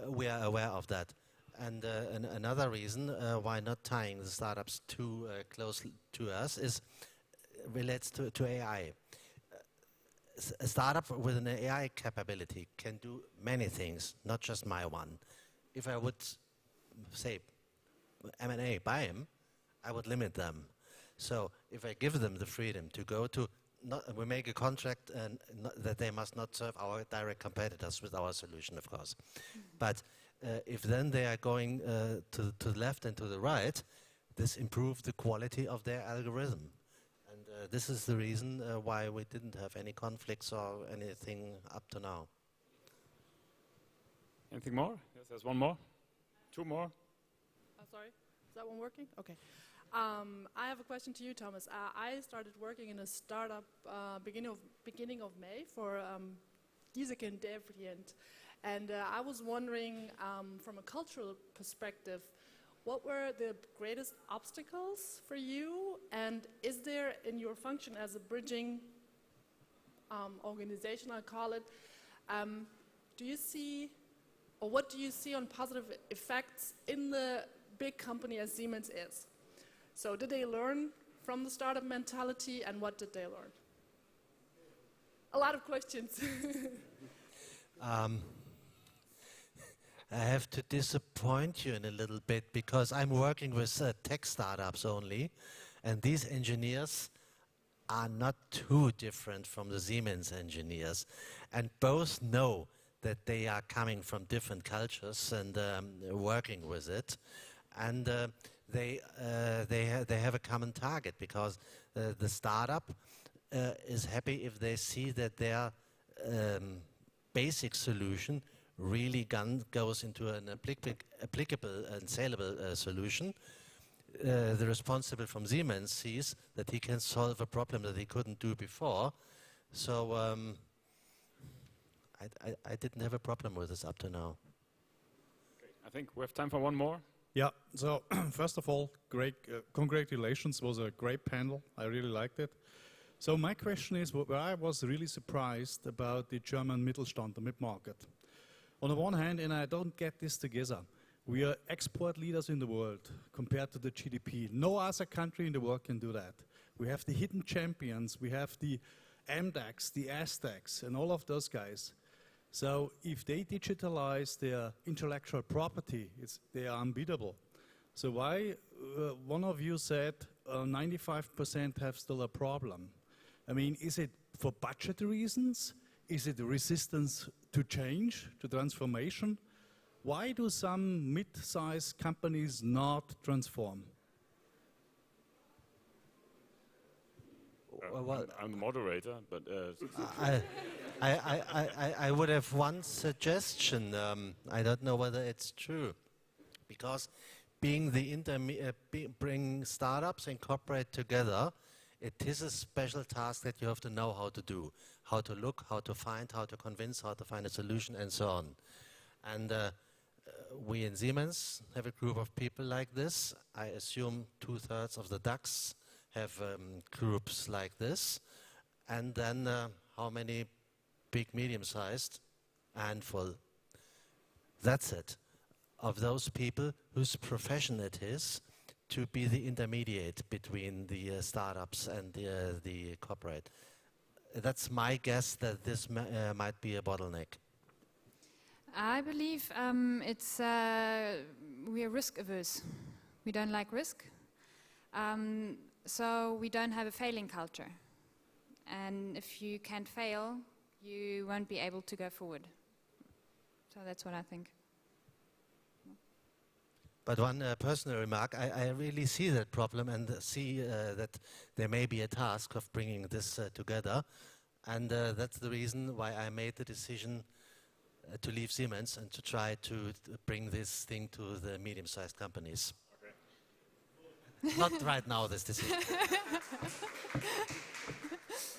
S5: We are aware of that. And another reason why not tying the startups too close to us relates to AI. A startup with an AI capability can do many things, not just my one. If I would say M&A, buy him, I would limit them. So if I give them the freedom to go to, we make a contract and that they must not serve our direct competitors with our solution, of course. But if then they are going to the left and to the right, this improves the quality of their algorithm. And this is the reason why we didn't have any conflicts or anything up to now.
S2: Anything more? Yes, there's one more. Two more.
S7: Sorry, is that one working? Okay. I have a question to you, Thomas. I started working in a startup beginning of May for Giesekind Devrient. And I was wondering, from a cultural perspective, what were the greatest obstacles for you? And is there, in your function as a bridging organization, I call it, do you see, or what do you see on positive effects in the big company as Siemens is? So did they learn from the startup mentality, and what did they learn? A lot of questions.
S5: I have to disappoint you in a little bit because I'm working with tech startups only, and these engineers are not too different from the Siemens engineers, and both know that they are coming from different cultures and working with it, and they have a common target because the startup is happy if they see that their basic solution really goes into an applicable and saleable solution. The responsible from Siemens sees that he can solve a problem that he couldn't do before. So I didn't have a problem with this up to now.
S2: I think we have time for one more.
S8: Yeah, so first of all, great, congratulations, was a great panel, I really liked it. So my question is, where I was really surprised about the German Mittelstand, the mid-market. On the one hand, and I don't get this together, we are export leaders in the world compared to the GDP. No other country in the world can do that. We have the hidden champions, we have the MDAX, the Aztecs, and all of those guys. So if they digitalize their intellectual property, they are unbeatable. So why, one of you said 95% have still a problem. I mean, is it for budget reasons? Is it resistance to change, to transformation? Why do some mid-sized companies not transform?
S2: I'm the moderator, but
S5: I would have one suggestion. I don't know whether it's true, because being the bring startups and corporate together, it is a special task that you have to know how to do, how to look, how to find, how to convince, how to find a solution, and so on. And we in Siemens have a group of people like this. I assume 2/3 of the DAX have groups like this. And then how many big, medium-sized? Handful. That's it. Of those people whose profession it is to be the intermediate between the startups and the corporate. That's my guess that this might be a bottleneck.
S3: I believe we are risk averse. We don't like risk. So we don't have a failing culture. And if you can't fail, you won't be able to go forward. So that's what I think.
S5: But one personal remark, I really see that problem and see that there may be a task of bringing this together. And that's the reason why I made the decision to leave Siemens and to try to bring this thing to the medium-sized companies. Okay. Not right now, this decision.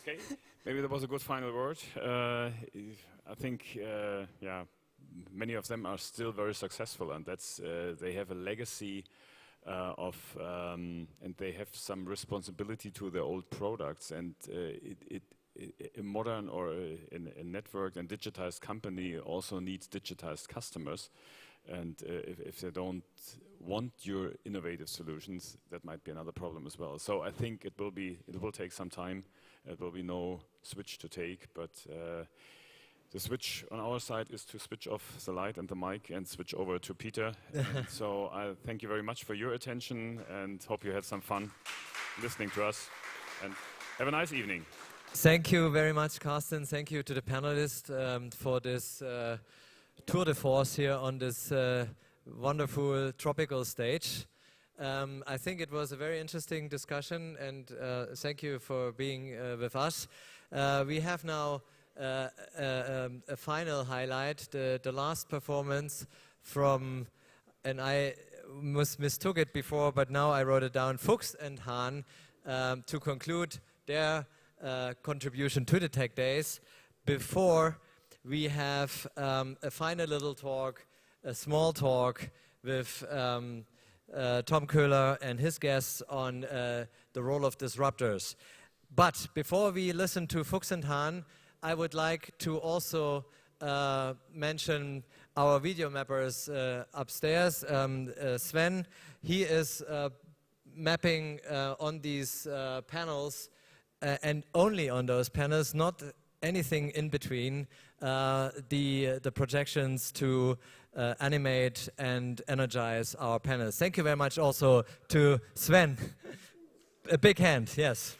S2: Okay, maybe that was a good final word. I think, yeah, many of them are still very successful, and that's they have a legacy and they have some responsibility to their old products, and a modern or a networked and digitized company also needs digitized customers, and if they don't want your innovative solutions, that might be another problem as well. So I think it will take some time. It will be no switch to take, but the switch on our side is to switch off the light and the mic and switch over to Peter. So I thank you very much for your attention and hope you had some fun listening to us, and have a nice evening.
S1: Thank you very much, Carsten. Thank you to the panelists for this tour de force here on this wonderful tropical stage. I think it was a very interesting discussion, and thank you for being with us. We have now a final highlight, the last performance from, and I mistook it before, but now I wrote it down, Fuchs and Hahn, to conclude their contribution to the Tech Days. Before we have a final little talk, a small talk with Tom Köhler and his guests on the role of disruptors. But before we listen to Fuchs and Hahn, I would like to also mention our video mappers upstairs. Sven, he is mapping on these panels and only on those panels, not anything in between, the projections to animate and energize our panels. Thank you very much also to Sven. A big hand, yes.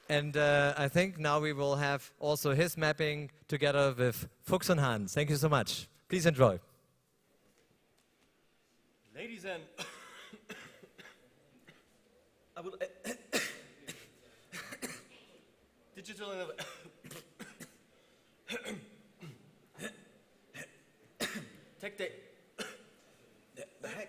S1: And I think now we will have also his mapping together with Fuchs and Hahn. Thank you so much. Please enjoy.
S9: Ladies and I will digital Tech Day. The heck?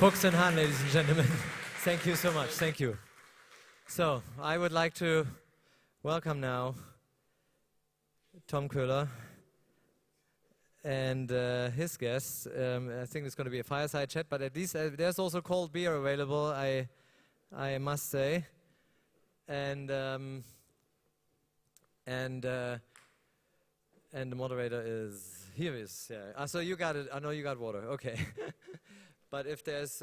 S1: Fuchs and Hahn, ladies and gentlemen. Thank you so much. Thank you. So, I would like to welcome now Tom Köhler and his guests. I think it's going to be a fireside chat, but at least there's also cold beer available, I must say. And the moderator is here. Yeah. So you got it. I know you got water. Okay. But if there's,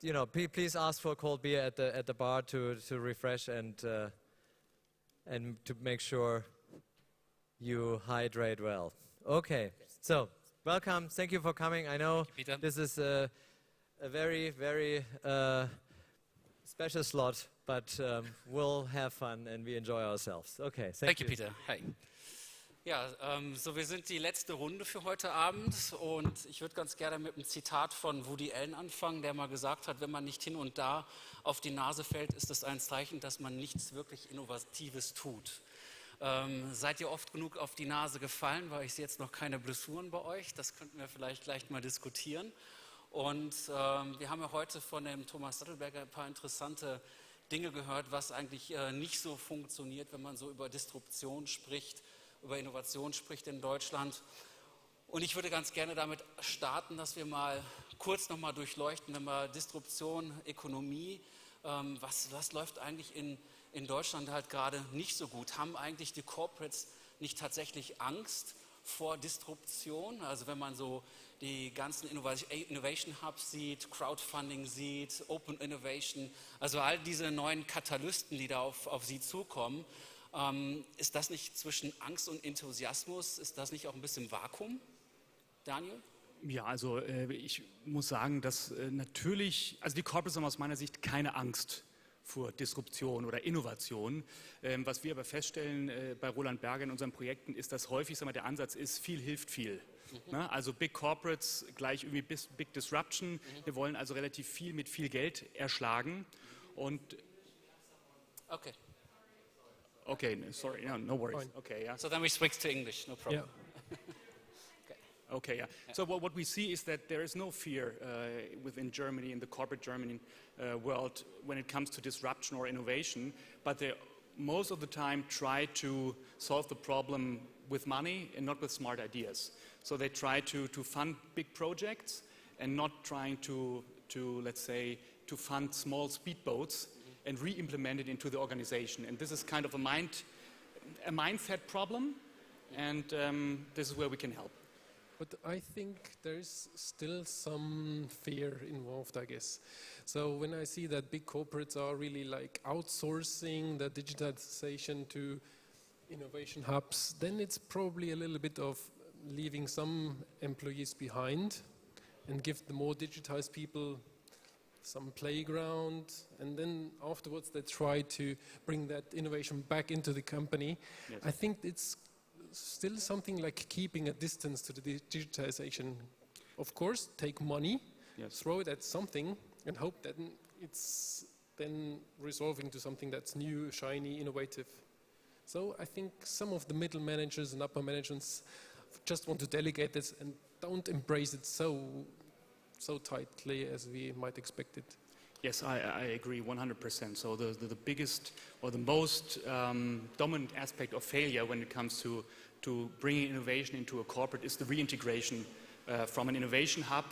S1: please ask for cold beer at the bar to refresh and to make sure you hydrate well. Okay, so welcome. Thank you for coming. I know this is a very, very special slot, but we'll have fun and we enjoy ourselves. Okay, thank you.
S10: Peter. Hi. Ja, so wir sind die letzte Runde für heute Abend und ich würde ganz gerne mit einem Zitat von Woody Allen anfangen, der mal gesagt hat, wenn man nicht hin und da auf die Nase fällt, ist das ein Zeichen, dass man nichts wirklich Innovatives tut. Seid ihr oft genug auf die Nase gefallen, weil ich sehe jetzt noch keine Blessuren bei euch, das könnten wir vielleicht gleich mal diskutieren. Und wir haben ja heute von dem Thomas Sattelberger ein paar interessante Dinge gehört, was eigentlich nicht so funktioniert, wenn man so über Disruption spricht, über Innovation spricht in Deutschland. Und ich würde ganz gerne damit starten, dass wir mal kurz nochmal durchleuchten, wenn wir Disruption, Ökonomie, was läuft eigentlich in Deutschland halt gerade nicht so gut? Haben eigentlich die Corporates nicht tatsächlich Angst vor Disruption? Also wenn man so die ganzen Innovation Hubs sieht, Crowdfunding sieht, Open Innovation, also all diese neuen Katalysten, die da auf sie zukommen, ist das nicht zwischen Angst und Enthusiasmus, ist das nicht auch ein bisschen Vakuum? Daniel?
S11: Ja, also ich muss sagen, dass natürlich, also die Corporates haben aus meiner Sicht keine Angst vor Disruption oder Innovation. Was wir aber feststellen bei Roland Berger in unseren Projekten ist, dass häufig der Ansatz ist, viel hilft viel. Ne? Also Big Corporates gleich irgendwie Big Disruption. Wir wollen also relativ viel mit viel Geld erschlagen. Und
S10: okay.
S11: Okay, sorry, no worries. Okay, yeah.
S10: So then we switch to English, no problem.
S11: Yeah. Okay, yeah. So what we see is that there is no fear within Germany, in the corporate German world, when it comes to disruption or innovation, but they most of the time try to solve the problem with money and not with smart ideas. So they try to fund big projects and not trying to let's say, to fund small speedboats and re-implement it into the organization. And this is kind of a mindset problem, and this is where we can help.
S12: But I think there's still some fear involved, I guess. So when I see that big corporates are really like outsourcing the digitization to innovation hubs, then it's probably a little bit of leaving some employees behind and give the more digitized people some playground, and then afterwards they try to bring that innovation back into the company.
S11: Yes.
S12: I think it's still something like keeping a distance to the digitization. Of course, take money,
S11: Yes.
S12: throw it at something, and hope that it's then resolving to something that's new, shiny, innovative. So I think some of the middle managers and upper managements just want to delegate this and don't embrace it so tightly as we might expect it.
S11: Yes, I agree 100%. So the biggest or the most dominant aspect of failure when it comes to bringing innovation into a corporate is the reintegration from an innovation hub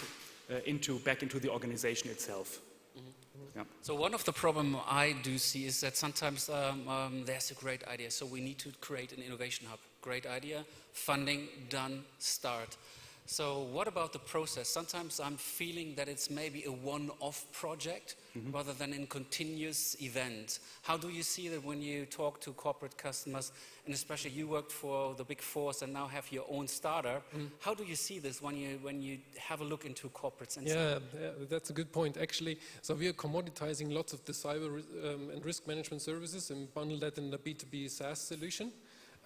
S11: back into the organization itself. Yeah.
S10: So one of the problems I do see is that sometimes there's a great idea, so we need to create an innovation hub. Great idea, funding, done, start. So what about the process? Sometimes I'm feeling that it's maybe a one-off project rather than a continuous event. How do you see that when you talk to corporate customers, and especially you worked for the big fours and now have your own startup, how do you see this when you have a look into corporates? And
S12: yeah, that's a good point, actually. So we are commoditizing lots of the cyber and risk management services and bundle that in a B2B SaaS solution.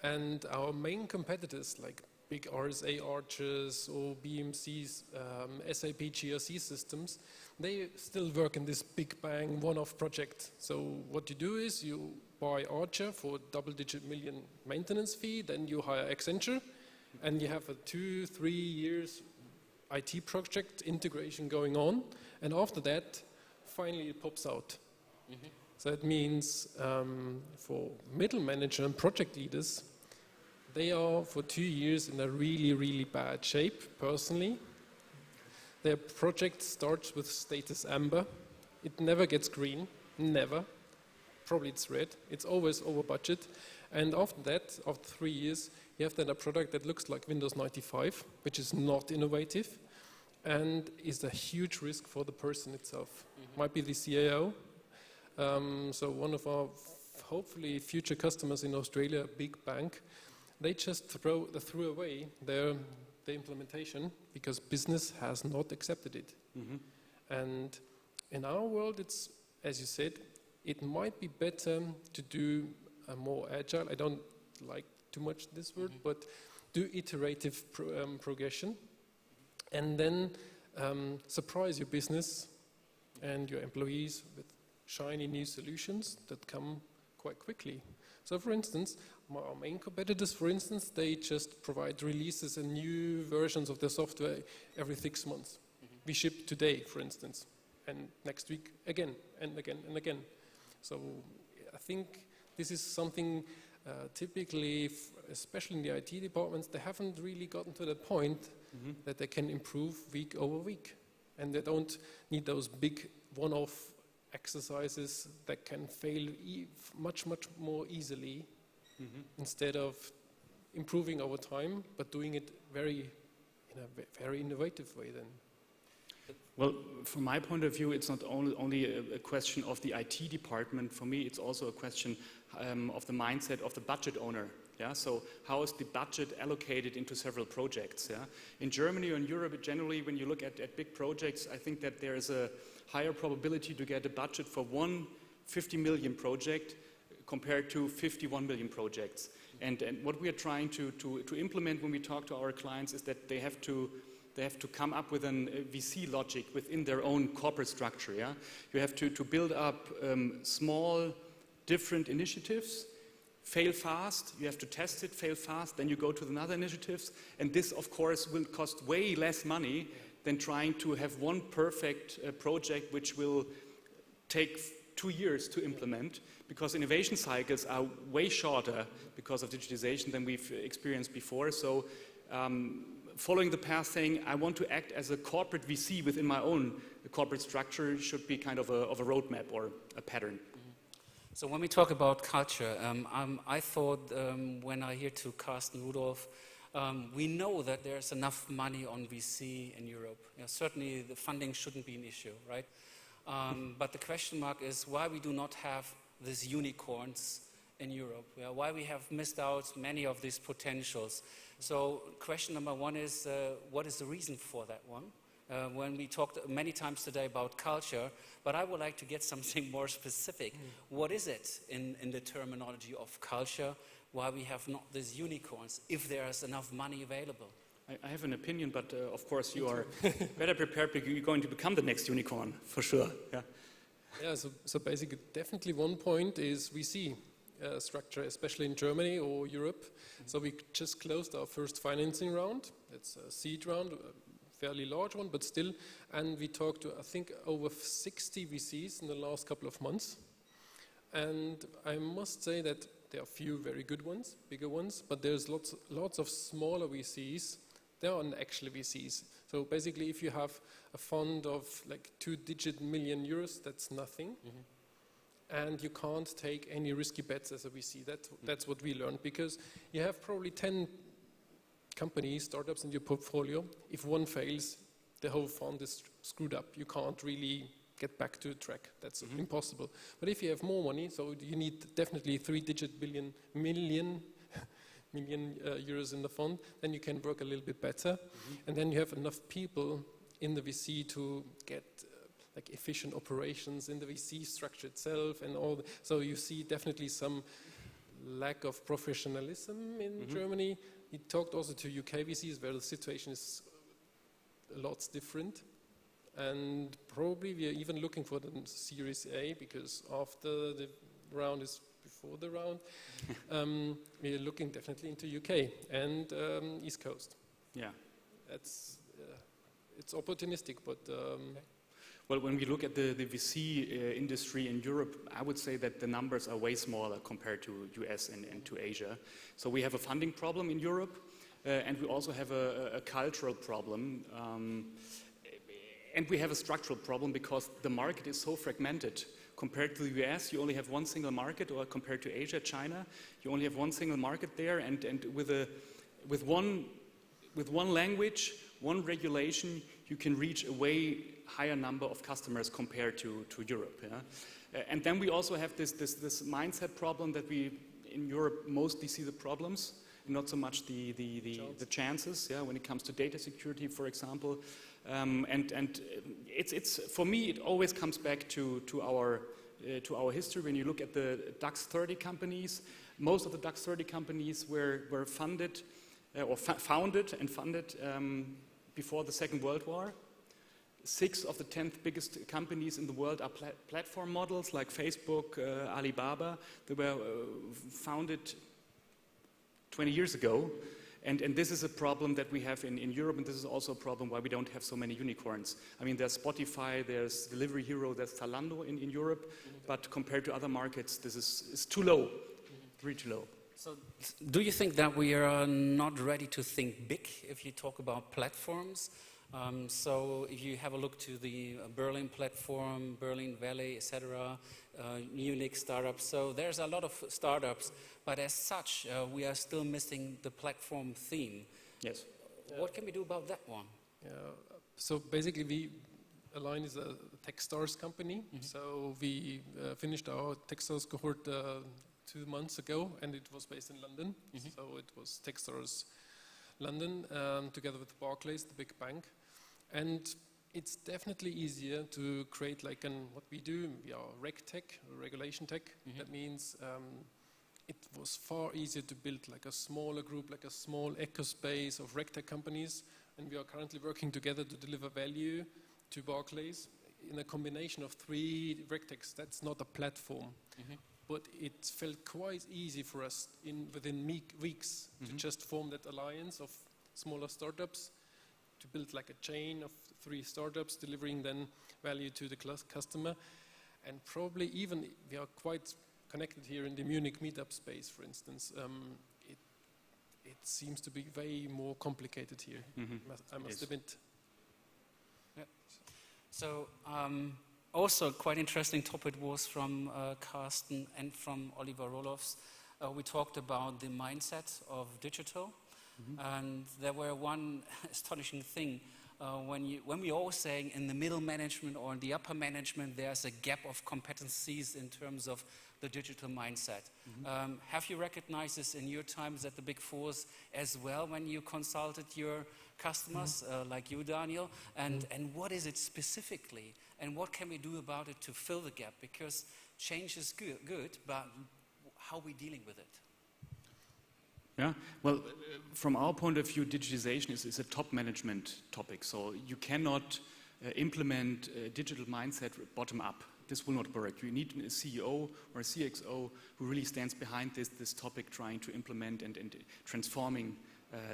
S12: And our main competitors, like big RSA Arches or BMC's SAP GRC systems, they still work in this big bang one-off project. So what you do is you buy Archer for double-digit million maintenance fee, then you hire Accenture, and you have a 2-3 years IT project integration going on, and after that, finally it pops out. So it means for middle manager and project leaders, they are for 2 years in a really, really bad shape, personally. Their project starts with status amber. It never gets green, never. Probably it's red. It's always over budget. And after that, after 3 years, you have then a product that looks like Windows 95, which is not innovative and is a huge risk for the person itself. Might be the CIO. So one of our hopefully future customers in Australia, a big bank, they just threw away the implementation because business has not accepted it. And in our world, it's, as you said, it might be better to do a more agile, I don't like too much this word, but do iterative progression and then surprise your business and your employees with shiny new solutions that come quite quickly. So for instance, our main competitors, for instance, they just provide releases and new versions of their software every 6 months. We ship today, for instance, and next week again, and again, and again. So I think this is something typically, especially in the IT departments, they haven't really gotten to the point that they can improve week over week. And they don't need those big one-off exercises that can fail much, much more easily instead of improving over time, but doing it in a very innovative way then.
S11: Well, from my point of view, it's not only a question of the IT department. For me, it's also a question of the mindset of the budget owner. Yeah? So how is the budget allocated into several projects? Yeah? In Germany or in Europe, generally, when you look at big projects, I think that there is a higher probability to get a budget for one 50 million project compared to 51 million projects. And what we are trying to implement when we talk to our clients is that they have to come up with a VC logic within their own corporate structure. Yeah? You have to build up small, different initiatives, fail fast, you have to test it, fail fast, then you go to another initiatives, and this, of course, will cost way less money than trying to have one perfect project which will take 2 years to implement, because innovation cycles are way shorter because of digitization than we've experienced before. So following the path saying, I want to act as a corporate VC within my own corporate structure should be kind of a roadmap or a pattern.
S10: So when we talk about culture, I thought when I hear to Carsten, Rudolph, we know that there's enough money on VC in Europe. Certainly the funding shouldn't be an issue, right? But the question mark is why we do not have these unicorns in Europe, why we have missed out many of these potentials. So question number one is, what is the reason for that one? when we talked many times today about culture, but I would like to get something more specific. What is it in the terminology of culture, why we have not these unicorns, if there is enough money available?
S11: I have an opinion, but of course you are better prepared because you're going to become the next unicorn, for sure. Yeah,
S12: yeah, so basically, definitely one point is we see structure, especially in Germany or Europe. So we just closed our first financing round. It's a seed round, a fairly large one, but still. And we talked to, I think, over 60 VCs in the last couple of months. And I must say that there are a few very good ones, bigger ones, but there's lots of smaller VCs. They aren't actually VCs. So basically, if you have a fund of like 2-digit million euros, that's nothing. And you can't take any risky bets as a VC. That's what we learned, because you have probably 10 companies, startups in your portfolio. If one fails, the whole fund is screwed up. You can't really get back to the track. That's impossible. But if you have more money, so you need definitely 3-digit million euros in the fund, then you can work a little bit better. And then you have enough people in the VC to get like efficient operations in the VC structure itself and all. So you see definitely some lack of professionalism in Germany. He talked also to UK VCs where the situation is a lot different. And probably we are even looking for the Series A, because after the round is before the round, we are looking definitely into UK and East Coast.
S11: Yeah.
S12: That's, it's opportunistic, but...
S11: Well, when we look at the VC industry in Europe, I would say that the numbers are way smaller compared to US and to Asia. So we have a funding problem in Europe, and we also have a cultural problem. And we have a structural problem because the market is so fragmented. Compared to the US, you only have one single market, or compared to Asia, China, you only have one single market there, and with one language, one regulation, you can reach a way higher number of customers compared to Europe. Yeah? And then we also have this mindset problem that we in Europe mostly see the problems, not so much the chances. Yeah, when it comes to data security, for example. And it's for me, it always comes back to our history. When you look at the DAX 30 companies, most of the DAX 30 companies were funded or founded and funded before the Second World War. 6 of the 10 biggest companies in the world are platform models like Facebook, Alibaba. They were founded 20 years ago. And this is a problem that we have in Europe, and this is also a problem why we don't have so many unicorns. I mean, there's Spotify, there's Delivery Hero, there's Zalando in Europe, but compared to other markets, this is too low, really too low.
S10: So do you think that we are not ready to think big if you talk about platforms? So if you have a look to the Berlin platform, Berlin Valley, etc., Munich startups, so there's a lot of startups, but as such, we are still missing the platform theme.
S11: Yes.
S10: What can we do about that one?
S12: So basically, Align is a Techstars company. So we finished our Techstars cohort 2 months ago, and it was based in London. So it was Techstars London together with Barclays, the big bank. And it's definitely easier to create like what we do. We are RegTech, regulation tech. That means it was far easier to build like a smaller group, like a small ecospace of RegTech companies. And we are currently working together to deliver value to Barclays in a combination of 3 RegTechs. That's not a platform. But it felt quite easy for us within weeks to just form that alliance of smaller startups, to build like a chain of 3 startups delivering then value to the customer. And probably even we are quite connected here in the Munich meetup space, for instance. It seems to be way more complicated here, I must admit.
S10: Yeah. So also quite interesting topic was from Carsten and from Oliver Rudolphs. We talked about the mindset of digital. And there were one astonishing thing. When we always saying in the middle management or in the upper management, there's a gap of competencies in terms of the digital mindset. Have you recognized this in your times at the Big Fours as well when you consulted your customers, like you, Daniel? And what is it specifically? And what can we do about it to fill the gap? Because change is good, but how are we dealing with it?
S11: Yeah, well, from our point of view, digitization is a top management topic. So you cannot implement a digital mindset bottom up. This will not work. You need a CEO or a CXO who really stands behind this topic, trying to implement and transforming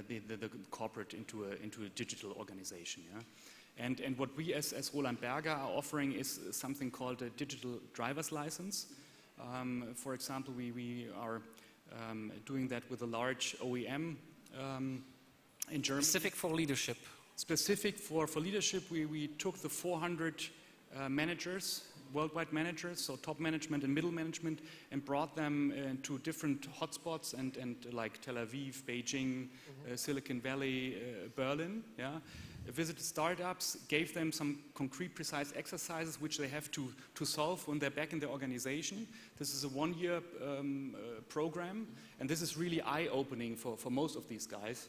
S11: the corporate into a digital organization. Yeah? And what we as Schönenberger are offering is something called a digital driver's license. For example, we are doing that with a large OEM in Germany.
S10: Specific for leadership.
S11: Specific for leadership, we took the 400 managers, worldwide managers, so top management and middle management, and brought them to different hotspots and like Tel Aviv, Beijing, Silicon Valley, Berlin. Yeah, visited startups, gave them some concrete, precise exercises which they have to solve when they're back in their organization. This is a one-year program, and this is really eye-opening for most of these guys.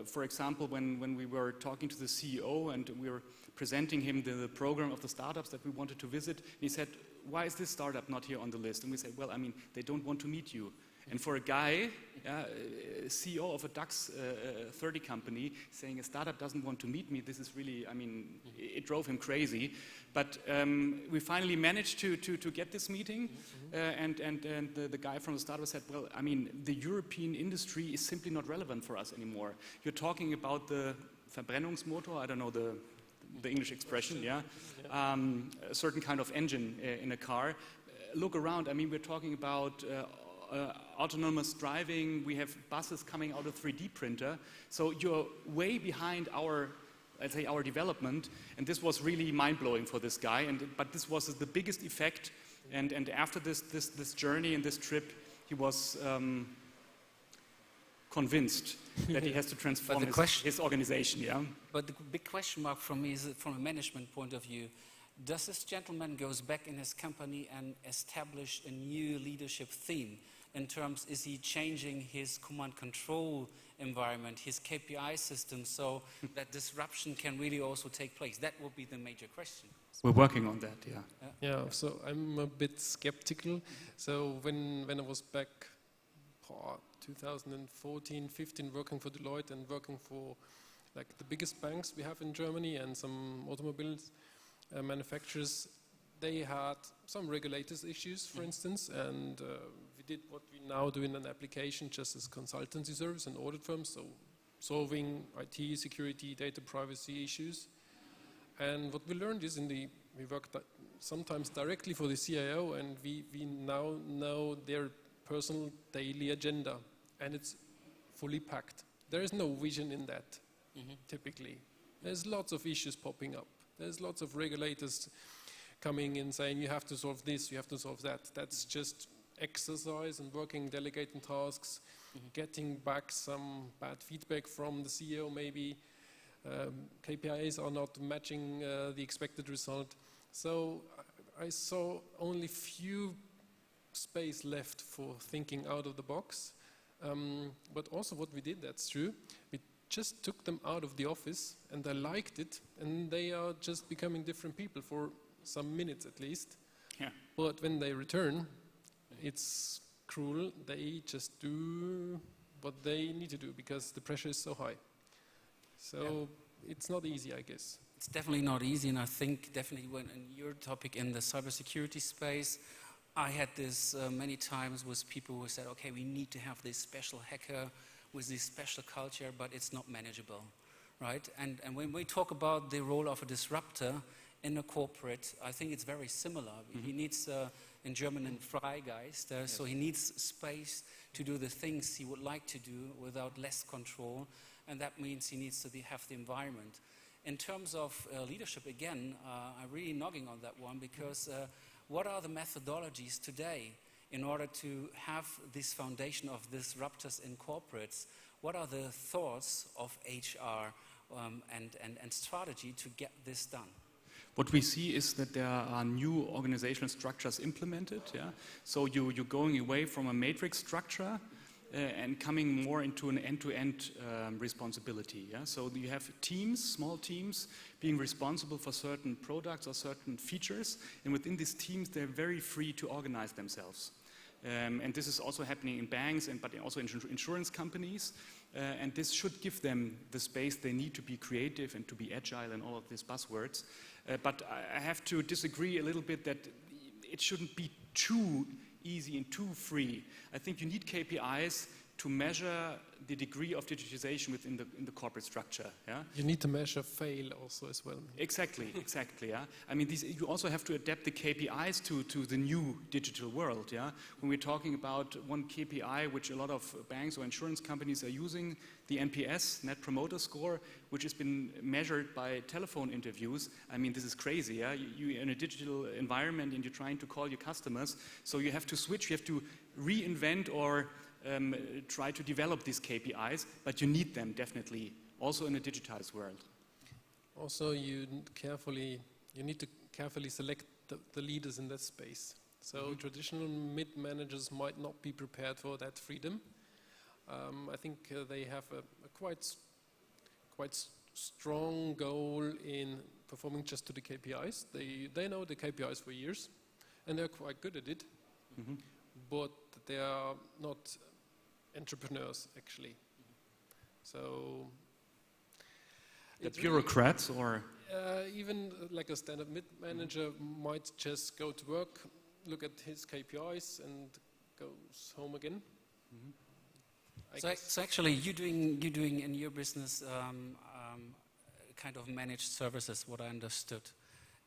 S11: For example, when we were talking to the CEO and we were presenting him the program of the startups that we wanted to visit, he said, "Why is this startup not here on the list?" And we said, "Well, I mean, they don't want to meet you." And for a guy, CEO of a DAX 30 company, saying a startup doesn't want to meet me, this is really, I mean, it drove him crazy. But we finally managed to get this meeting, and the guy from the startup said, "Well, I mean, the European industry is simply not relevant for us anymore. You're talking about the Verbrennungsmotor, I don't know the English expression, yeah? A certain kind of engine in a car. Look around, I mean, we're talking about autonomous driving, we have buses coming out of 3D printer, so you're way behind our, let's say, our development," and this was really mind-blowing for this guy, but this was the biggest effect, and after this journey and this trip, he was convinced that he has to transform his organization, yeah?
S10: But the big question mark for me is, from a management point of view, does this gentleman goes back in his company and establish a new leadership theme? In terms, is he changing his command control environment, his KPI system, so that disruption can really also take place? That would be the major question.
S11: We're working on that, yeah.
S12: Yeah, so I'm a bit skeptical. So when I was back 2014, 15, working for Deloitte and working for like the biggest banks we have in Germany and some automobiles manufacturers, they had some regulators issues, for instance, and we did what we now do in an application just as consultancy service and audit firms, so solving IT, security, data privacy issues. And what we learned is we worked sometimes directly for the CIO, and we now know their personal daily agenda, and it's fully packed. There is no vision in that, typically. There's lots of issues popping up. There's lots of regulators coming in saying you have to solve this, you have to solve that. That's just exercise and working, delegating tasks, getting back some bad feedback from the CEO maybe. KPIs are not matching the expected result. So I saw only few space left for thinking out of the box. But also what we did, that's true, we just took them out of the office and they liked it, and they are just becoming different people for some minutes at least.
S11: Yeah.
S12: But when they return, it's cruel. They just do what they need to do because the pressure is so high. So it's not easy, I guess.
S10: It's definitely not easy, and I think definitely when in your topic in the cybersecurity space, I had this many times with people who said, okay, we need to have this special hacker with this special culture, but it's not manageable, right? And when we talk about the role of a disruptor in a corporate, I think it's very similar. He needs, in German, einen Freigeist, so he needs space to do the things he would like to do without less control, and that means he needs to have the environment. In terms of leadership, again, I'm really nogging on that one, because what are the methodologies today in order to have this foundation of disruptors in corporates? What are the thoughts of HR and strategy to get this done?
S11: what we see is that there are new organizational structures implemented. Yeah? So you're going away from a matrix structure and coming more into an end-to-end responsibility. Yeah? So you have teams, small teams, being responsible for certain products or certain features, and within these teams they're very free to organize themselves. And this is also happening in banks, but also in insurance companies. And this should give them the space they need to be creative and to be agile and all of these buzzwords. But I have to disagree a little bit that it shouldn't be too easy and too free. I think you need KPIs to measure the degree of digitization within the corporate structure. Yeah?
S12: You need to measure fail also as well.
S11: Exactly. Yeah. I mean, you also have to adapt the KPIs to the new digital world. Yeah. When we're talking about one KPI, which a lot of banks or insurance companies are using, the NPS, Net Promoter Score, which has been measured by telephone interviews. I mean, this is crazy. Yeah. You're in a digital environment and you're trying to call your customers, so you have to switch. You have to reinvent or try to develop these KPIs, but you need them definitely, also in a digitized world.
S12: Also, you need to carefully select the leaders in that space. So traditional mid-managers might not be prepared for that freedom. I think they have a quite strong goal in performing just to the KPIs. They know the KPIs for years, and they're quite good at it. But they are not entrepreneurs, actually. So
S11: the bureaucrats, or
S12: even like a stand-up mid-manager might just go to work, look at his KPIs, and goes home again.
S10: So actually, you're doing in your business kind of managed services. What I understood.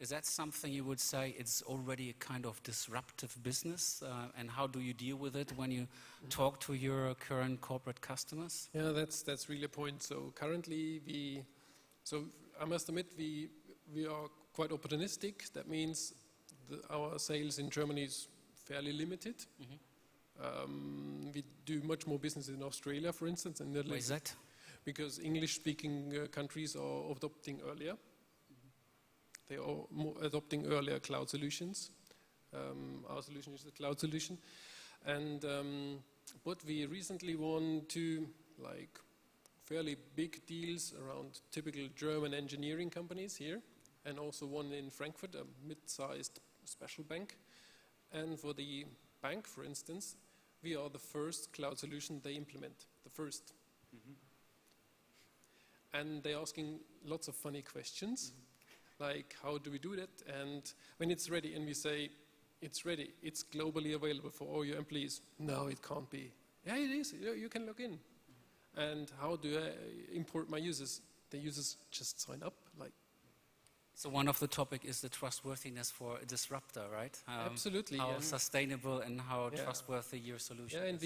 S10: Is that something you would say it's already a kind of disruptive business? And how do you deal with it when you talk to your current corporate customers?
S12: Yeah, that's really a point. So currently I must admit we are quite opportunistic. That means our sales in Germany is fairly limited. We do much more business in Australia, for instance. And
S10: why is that?
S12: Because English-speaking countries are adopting earlier. They are adopting earlier cloud solutions. Our solution is the cloud solution. And but we recently won 2 fairly big deals around typical German engineering companies here, and also one in Frankfurt, a mid-sized special bank. And for the bank, for instance, we are the first cloud solution they implement, the first. And they're asking lots of funny questions. Like, how do we do that? And when it's ready, and we say, it's ready, it's globally available for all your employees. No, it can't be. Yeah, it is. You can log in. And how do I import my users? The users just sign up.
S10: So one of the topic is the trustworthiness for a disruptor, right?
S12: Absolutely.
S10: How sustainable and how trustworthy your solution is.
S12: Yeah, and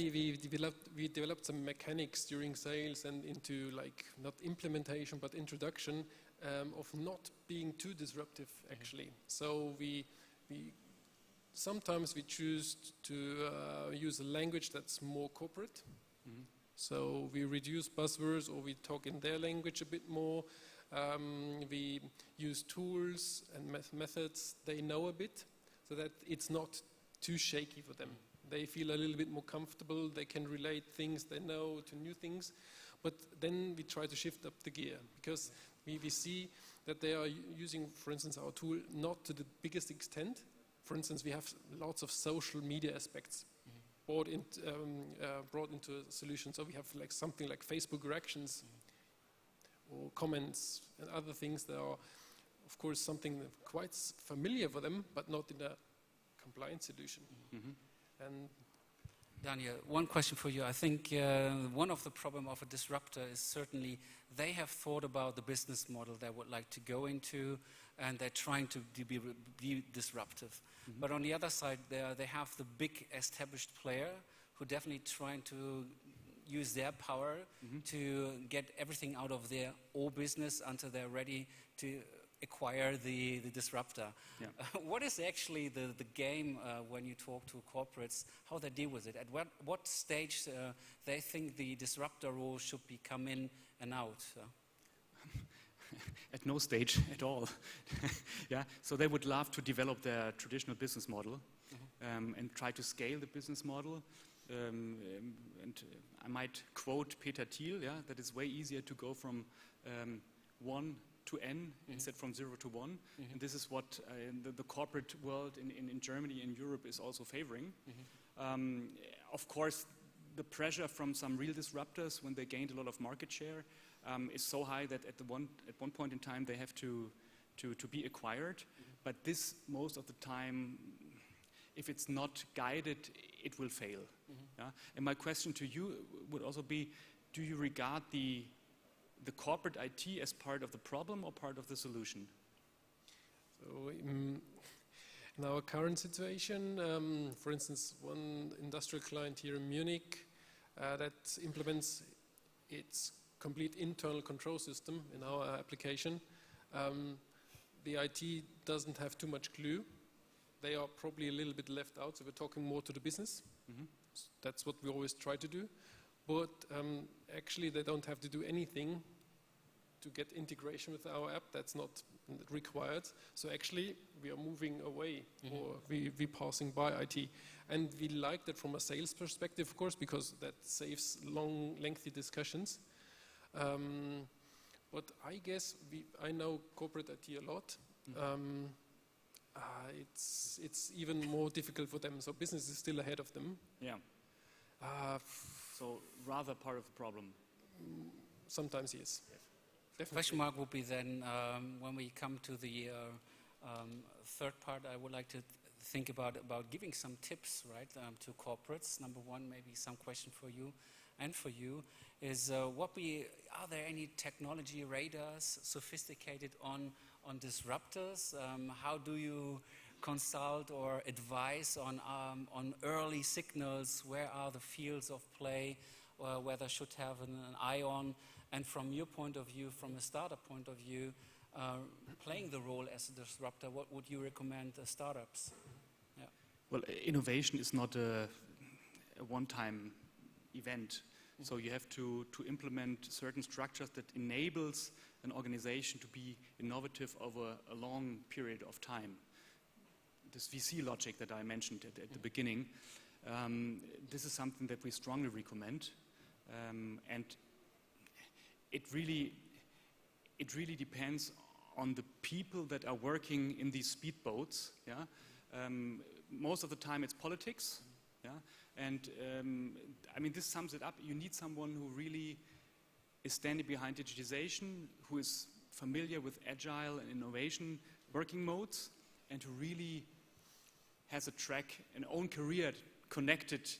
S12: we developed some mechanics during sales and into not implementation but introduction. Of not being too disruptive, actually. So we sometimes we choose to use a language that's more corporate. So we reduce buzzwords, or we talk in their language a bit more. We use tools and methods they know a bit, so that it's not too shaky for them. They feel a little bit more comfortable. They can relate things they know to new things. But then we try to shift up the gear, because we see that they are using, for instance, our tool not to the biggest extent. For instance, we have lots of social media aspects brought into a solution. So we have something like Facebook reactions or comments and other things that are, of course, something quite familiar for them, but not in a compliance solution. And
S10: Daniel, one question for you. I think one of the problem of a disruptor is certainly they have thought about the business model they would like to go into, and they're trying to be disruptive. But on the other side, they have the big established player who definitely trying to use their power to get everything out of their old business until they're ready to acquire the disruptor. What is actually the game when you talk to corporates, how they deal with it? At what stage they think the disruptor role should be come in and out?
S11: at no stage at all. Yeah, so they would love to develop their traditional business model and try to scale the business model. I might quote Peter Thiel, yeah, that it's way easier to go from 1 to N instead from 0 to 1. And this is what the corporate world in Germany and Europe is also favoring. Of course, the pressure from some real disruptors when they gained a lot of market share is so high that at one point in time they have to be acquired. But this, most of the time, if it's not guided, it will fail. Yeah? And my question to you would also be, do you regard the corporate IT as part of the problem or part of the solution?
S12: So in our current situation, for instance, one industrial client here in Munich that implements its complete internal control system in our application, the IT doesn't have too much clue. They are probably a little bit left out, so we're talking more to the business. That's what we always try to do. But actually they don't have to do anything to get integration with our app. That's not required. So actually we are moving away, or we're passing by IT. And we like that from a sales perspective, of course, because that saves long, lengthy discussions. But I guess I know corporate IT a lot. It's even more difficult for them. So business is still ahead of them.
S11: Yeah. So rather part of the problem.
S12: Sometimes yes.
S10: The question mark would be then when we come to the third part, I would like to think about giving some tips, right, to corporates. Number one, maybe some question for you and for you is are there any technology radars sophisticated on disruptors? How do you consult or advise on early signals? Where are the fields of play? Where they should have an eye on? And from your point of view, from a startup point of view, playing the role as a disruptor, what would you recommend startups? Yeah.
S11: Well, innovation is not a one-time event. So you have to implement certain structures that enables an organization to be innovative over a long period of time. This VC logic that I mentioned at the beginning, this is something that we strongly recommend. And it really depends on the people that are working in these speedboats. Yeah? Most of the time it's politics. Yeah? And I mean, this sums it up. You need someone who really is standing behind digitization, who is familiar with agile and innovation working modes, and who really has a track, an own career connected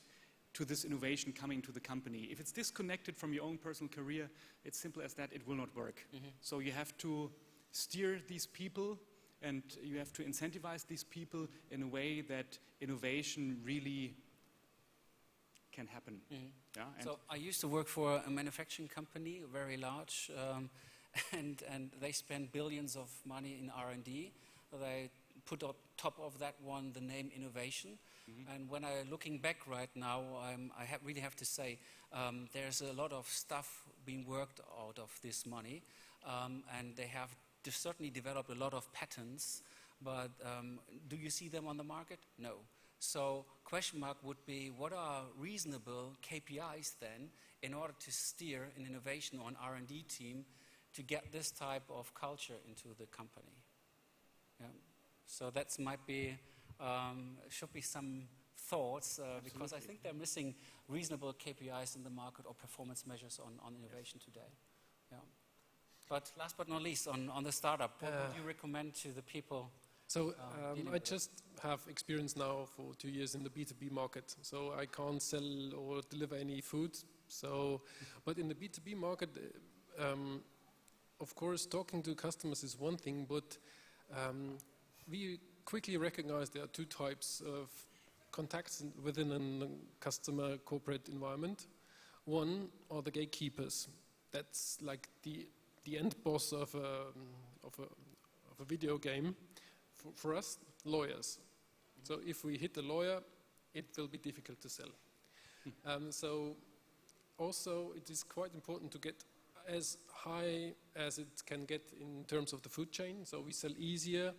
S11: to this innovation coming to the company. If it's disconnected from your own personal career, it's simple as that, it will not work. So you have to steer these people and you have to incentivize these people in a way that innovation really can happen. Yeah,
S10: so I used to work for a manufacturing company, very large, and they spend billions of money in R&D. They put on top of that one the name innovation. And when I'm looking back right now, I really have to say there's a lot of stuff being worked out of this money, and they have certainly developed a lot of patents. But do you see them on the market? No. So question mark would be, what are reasonable KPIs then in order to steer an innovation or an R&D team to get this type of culture into the company? Yeah. So that might be, should be some thoughts, because I think they're missing reasonable KPIs in the market or performance measures on innovation today. Yeah. But last but not least, on the startup, what would you recommend to the people?
S12: So I just have experience now for 2 years in the B2B market. So I can't sell or deliver any food. So, but in the B2B market, of course, talking to customers is one thing, but we quickly recognize there are two types of contacts within a customer corporate environment. One are the gatekeepers. That's like the end boss of a video game. For us, lawyers. So if we hit a lawyer, it will be difficult to sell. So also it is quite important to get as high as it can get in terms of the food chain. So we sell easier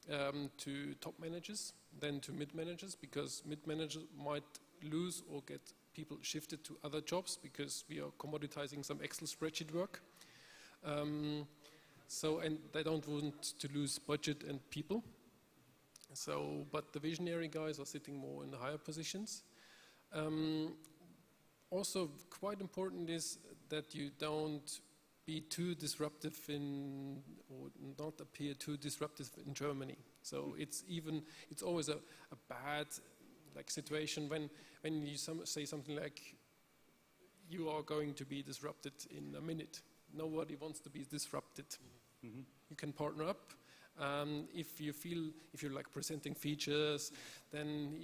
S12: to top managers than to mid managers, because mid managers might lose or get people shifted to other jobs because we are commoditizing some Excel spreadsheet work. And they don't want to lose budget and people. So, but the visionary guys are sitting more in the higher positions. Also, quite important is that you don't be too disruptive or not appear too disruptive in Germany. So it's always a bad situation when you say something like, you are going to be disrupted in a minute. Nobody wants to be disrupted. Mm-hmm. You can partner up. If you're like presenting features, then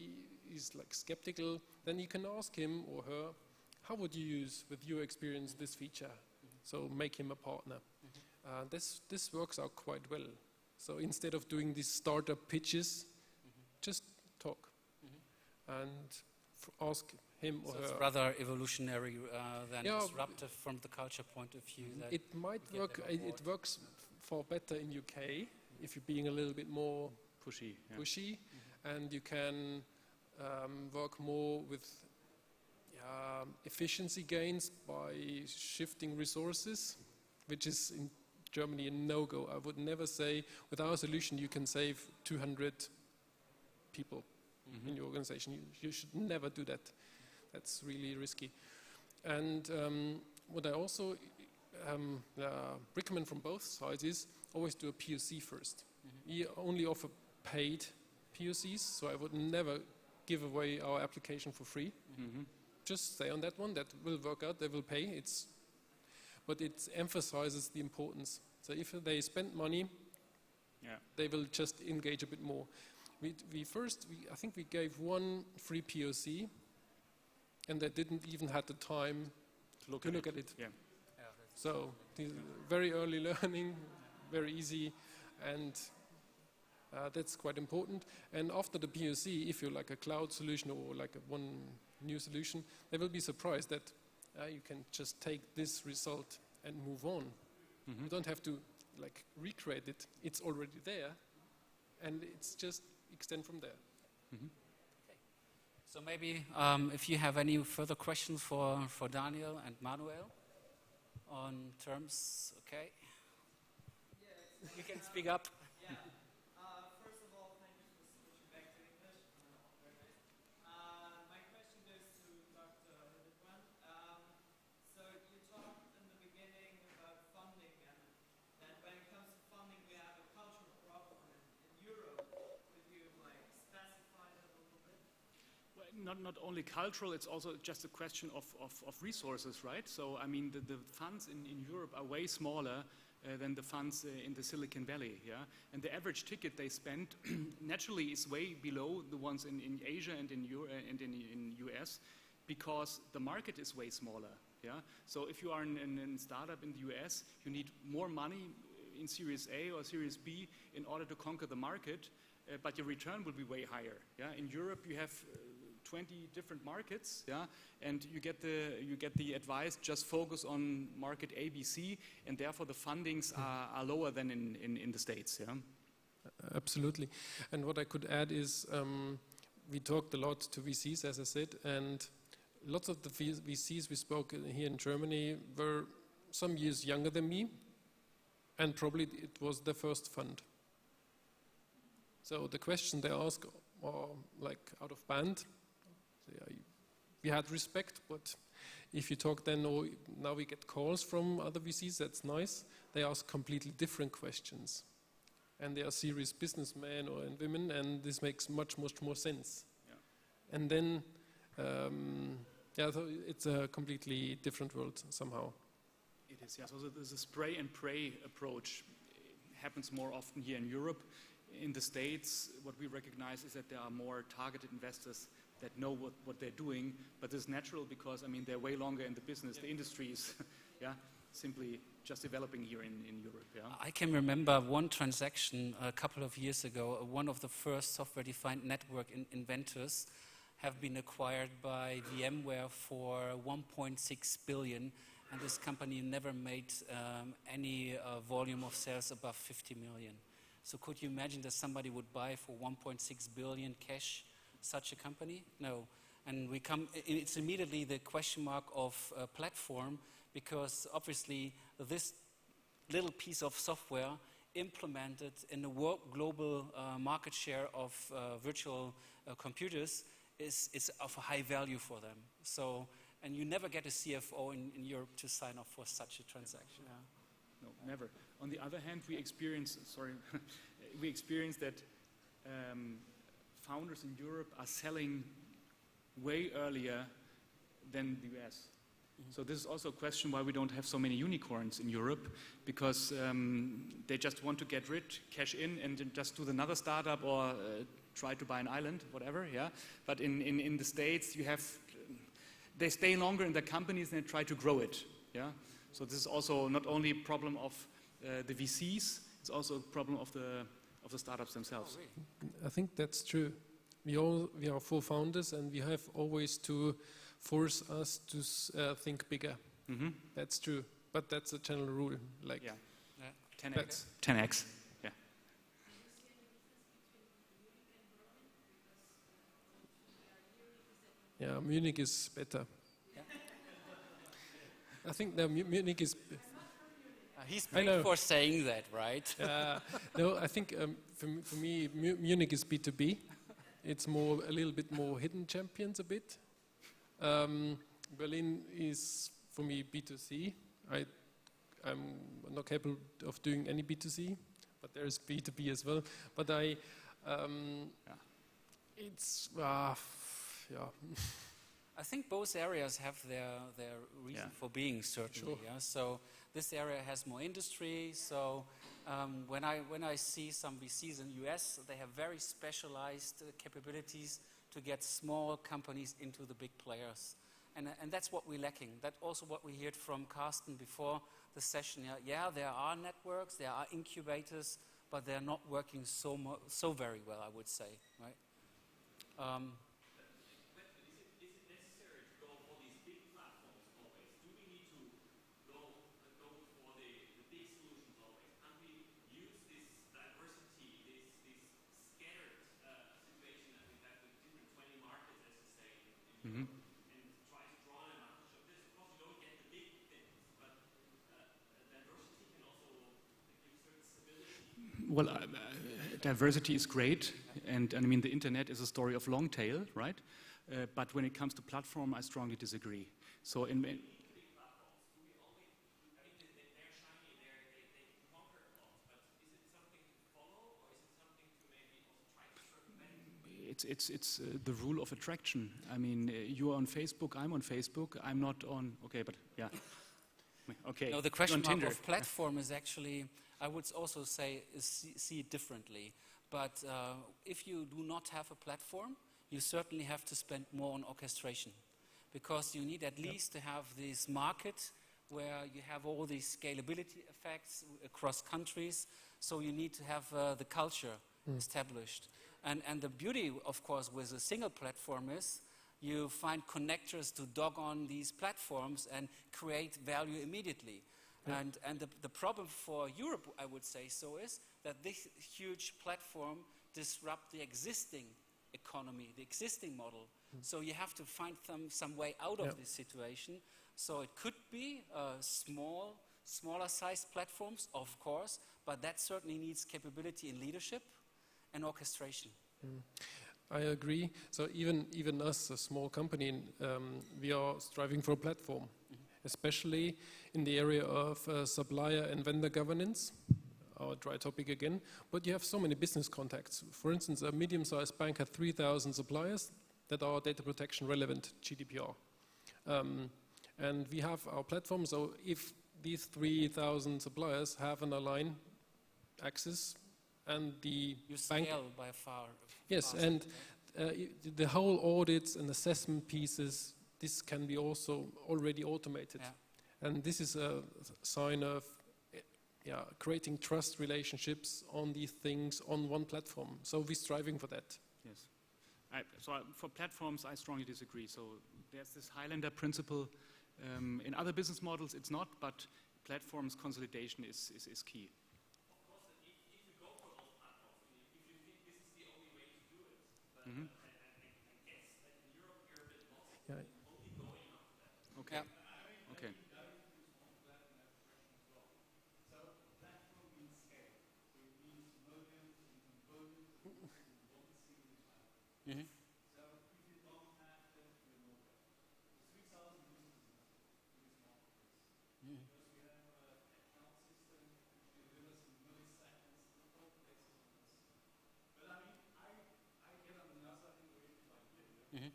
S12: he's like skeptical, then you can ask him or her, how would you use with your experience this feature? Mm-hmm. So make him a partner. Mm-hmm. This works out quite well. So instead of doing these startup pitches, just talk and ask him or her. It's
S10: rather evolutionary than disruptive from the culture point of view.
S12: It might work. It works far better in UK if you're being a little bit more pushy, and you can work more with efficiency gains by shifting resources, which is in Germany a no-go. I would never say with our solution you can save 200 people in your organization. You should never do that. That's really risky. And what I also recommend from both sides is always do a POC first. We only offer paid POCs, so I would never give away our application for free. Just stay on that one. That will work out. They will pay. But it emphasizes the importance. So if they spend money, they will just engage a bit more. I think we gave one free POC, and they didn't even have the time to look at it. So very early learning, very easy, and that's quite important. And after the POC, if you're like a cloud solution or like one new solution, they will be surprised that you can just take this result and move on. You don't have to like recreate it. It's already there, and it's just extend from there.
S10: Okay. So maybe if you have any further questions for Daniel and Manuel on terms, okay? Yes. You can speak up.
S1: Yeah. First of all, thank you for switching back to English. Very nice. My question goes to Dr. Hildebrand. So you talked in the beginning about funding, and that when it comes to funding, we have a cultural problem in Europe. Could you specify that a little bit?
S11: Well, not only cultural, it's also just a question of resources, right? So I mean, the funds in Europe are way smaller than the funds in the Silicon Valley, and the average ticket they spend naturally is way below the ones in Asia and in US, because the market is way smaller, So if you are in startup in the US, you need more money in Series A or Series B in order to conquer the market, but your return will be way higher, In Europe, you have 20 different markets, and you get the advice, just focus on market A, B, C, and therefore the fundings are lower than in the States,
S12: Absolutely. And what I could add is we talked a lot to VCs, as I said, and lots of the VCs we spoke here in Germany were some years younger than me, and probably it was their first fund. So the question they ask are like out of band. We had respect, but if you talk then, now we get calls from other VCs, that's nice. They ask completely different questions. And they are serious businessmen and women, and this makes much more sense. And then, so it's a completely different world somehow.
S11: It is, So the spray and pray approach happens more often here in Europe. In the States, what we recognize is that there are more targeted investors that know what they're doing, but it's natural because, I mean, they're way longer in the business. The industry is, simply just developing here in Europe,
S10: I can remember one transaction a couple of years ago. One of the first software-defined network inventors have been acquired by VMware for 1.6 billion, and this company never made any volume of sales above 50 million. So could you imagine that somebody would buy for 1.6 billion cash such a company? No. And it's immediately the question mark of platform, because obviously this little piece of software implemented in the global market share of virtual computers is of a high value for them. So, and you never get a CFO in Europe to sign off for such a transaction.
S11: Yeah. No, never. On the other hand, we experience that founders in Europe are selling way earlier than the US. So this is also a question why we don't have so many unicorns in Europe, because they just want to get rich, cash in, and then just do another startup or try to buy an island, whatever. Yeah. But in the States, they stay longer in their companies and try to grow it. Yeah. So this is also not only a problem of the VCs; it's also a problem of the startups themselves.
S10: Oh, really?
S12: I think that's true. We are four founders, and we have always to force us to think bigger.
S11: Mm-hmm.
S12: That's true, but that's a general rule. Like,
S11: yeah. 10x. 10x. Yeah.
S12: Yeah, Munich is better.
S10: Yeah.
S12: I think Munich is.
S10: He's paid for saying that, right?
S12: No, I think for me, Munich is B2B. It's a little bit more hidden champions a bit. Berlin is for me B2C. I'm not capable of doing any B2C, but there's B2B as well. But it's yeah.
S10: I think both areas have their reason for being, certainly.
S12: Sure.
S10: Yeah? So this area has more industry. So when I see some VCs in the US, they have very specialized capabilities to get small companies into the big players. And that's what we're lacking. That's also what we heard from Carsten before the session. Yeah, there are networks, there are incubators, but they're not working so very well, I would say, right?
S11: Mm-hmm. Well, diversity is great, and I mean the internet is a story of long tail, right? But when it comes to platform, I strongly disagree. So it's the rule of attraction. I mean, you're on Facebook, I'm on Facebook, I'm not on. Okay, but yeah. Okay.
S10: No, the question mark of platform is actually, I would also say, see it differently. But if you do not have a platform, you certainly have to spend more on orchestration, because you need at least to have this market where you have all these scalability effects across countries. So you need to have the culture established. And the beauty, of course, with a single platform is you find connectors to dog on these platforms and create value immediately. Yeah. And the problem for Europe, I would say so, is that this huge platform disrupts the existing economy, the existing model. So you have to find some way out of this situation. So it could be smaller sized platforms, of course, but that certainly needs capability in leadership and orchestration.
S12: I agree. So even us, a small company, we are striving for a platform, especially in the area of supplier and vendor governance, our dry topic again. But you have so many business contacts. For instance, a medium-sized bank has 3,000 suppliers that are data protection relevant, GDPR. And we have our platform, so if these 3,000 suppliers have an aligned access, and the bank
S10: scale by far.
S12: Yes, and the whole audits and assessment pieces, this can be also already automated. Yeah. And this is a sign of creating trust relationships on these things on one platform. So we're striving for that.
S11: Yes. For platforms, I strongly disagree. So there's this Highlander principle. In other business models, it's not, but platforms consolidation is key. Mm-hmm. Okay.
S10: Yeah.
S11: Okay.
S10: Mm-hmm. Mm-hmm.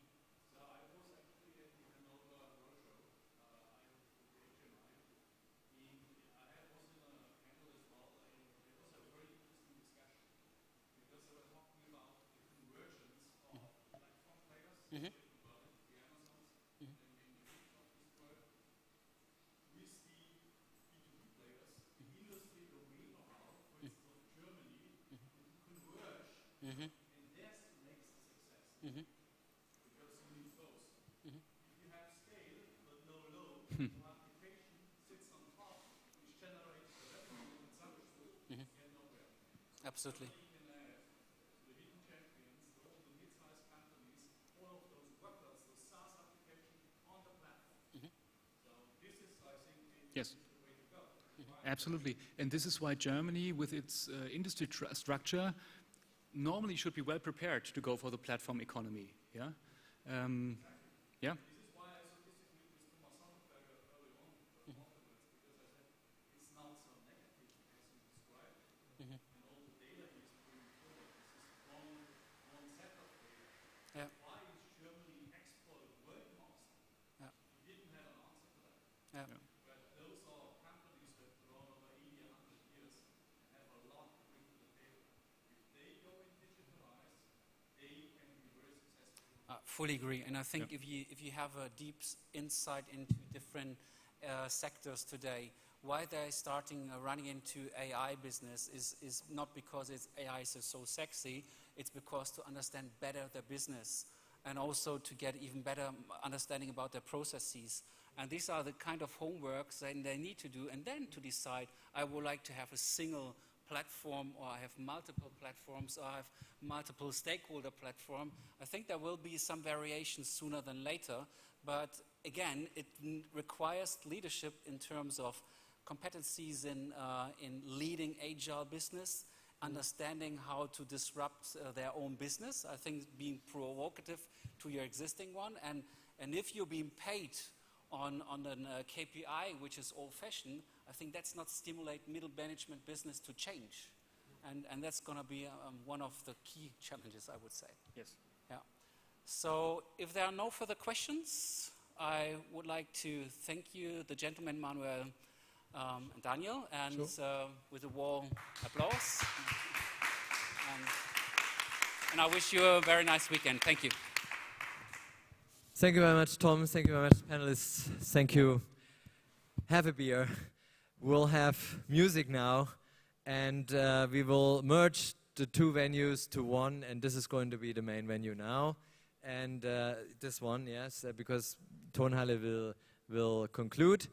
S10: Mm-hmm. Mm-hmm. Mm-hmm. Absolutely.
S11: Yes. Absolutely. And this is why Germany, with its industry structure, normally should be well prepared to go for the platform economy. Yeah. Yeah.
S10: Yeah. Yeah. Yeah. Fully agree, and I think if you have a deep insight into different sectors today, why they're starting running into AI business is not because AI is so sexy. It's because to understand better their business and also to get even better understanding about their processes. And these are the kind of homeworks that they need to do, and then to decide, I would like to have a single platform, or I have multiple platforms, or I have multiple stakeholder platform. I think there will be some variations sooner than later, but again, it requires leadership in terms of competencies in leading agile business, understanding how to disrupt their own business. I think being provocative to your existing one, and if you're being paid on a KPI which is old-fashioned, I think that's not stimulate middle management business to change. And that's going to be one of the key challenges, I would say.
S11: Yes.
S10: Yeah. So if there are no further questions, I would like to thank you, the gentlemen, Manuel and Daniel, and with a warm applause. And I wish you a very nice weekend. Thank you.
S1: Thank you very much, Tom. Thank you very much, panelists. Thank you. Have a beer. We'll have music now, and we will merge the two venues to one, and this is going to be the main venue now. And this one, yes, because Tonhalle will conclude,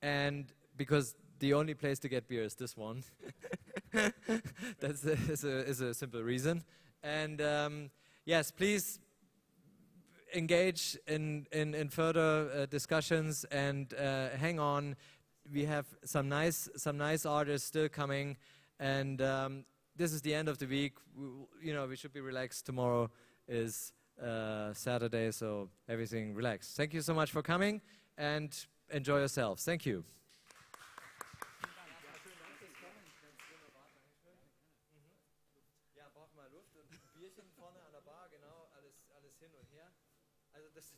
S1: and because the only place to get beer is this one. That's is a simple reason. And yes, please engage in further discussions and hang on. We have some nice artists still coming, and this is the end of the week. We should be relaxed. Tomorrow is Saturday, so everything relaxed. Thank you so much for coming, and enjoy yourselves. Thank you.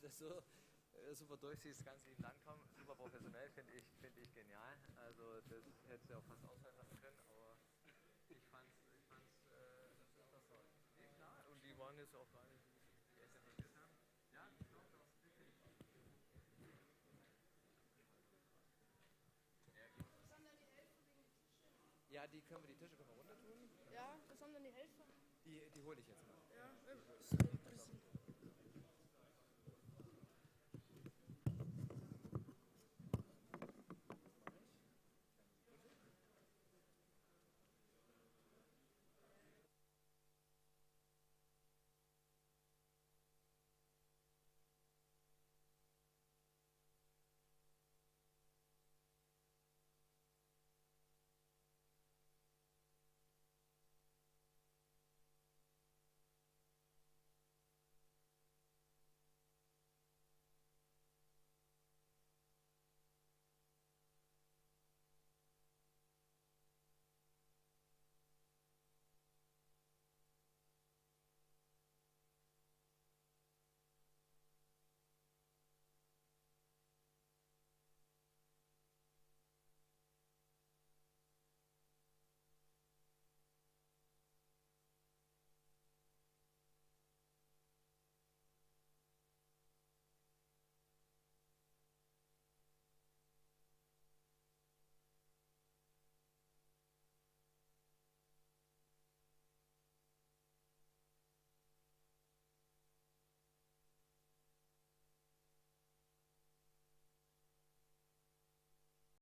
S1: Das so super durchziehst, ganz lieben Dank, Tom. Super professionell, finde ich genial. Also das hättest du auch fast ausfallen lassen können, aber ich fand's das ist doch toll. Nee, klar, und die waren jetzt auch gar nicht, die erst interessiert haben. Ja, genau, ja, die Tische können wir runter tun.
S7: Ja, was haben denn die Helfer?
S1: Die hole ich jetzt mal. Ja,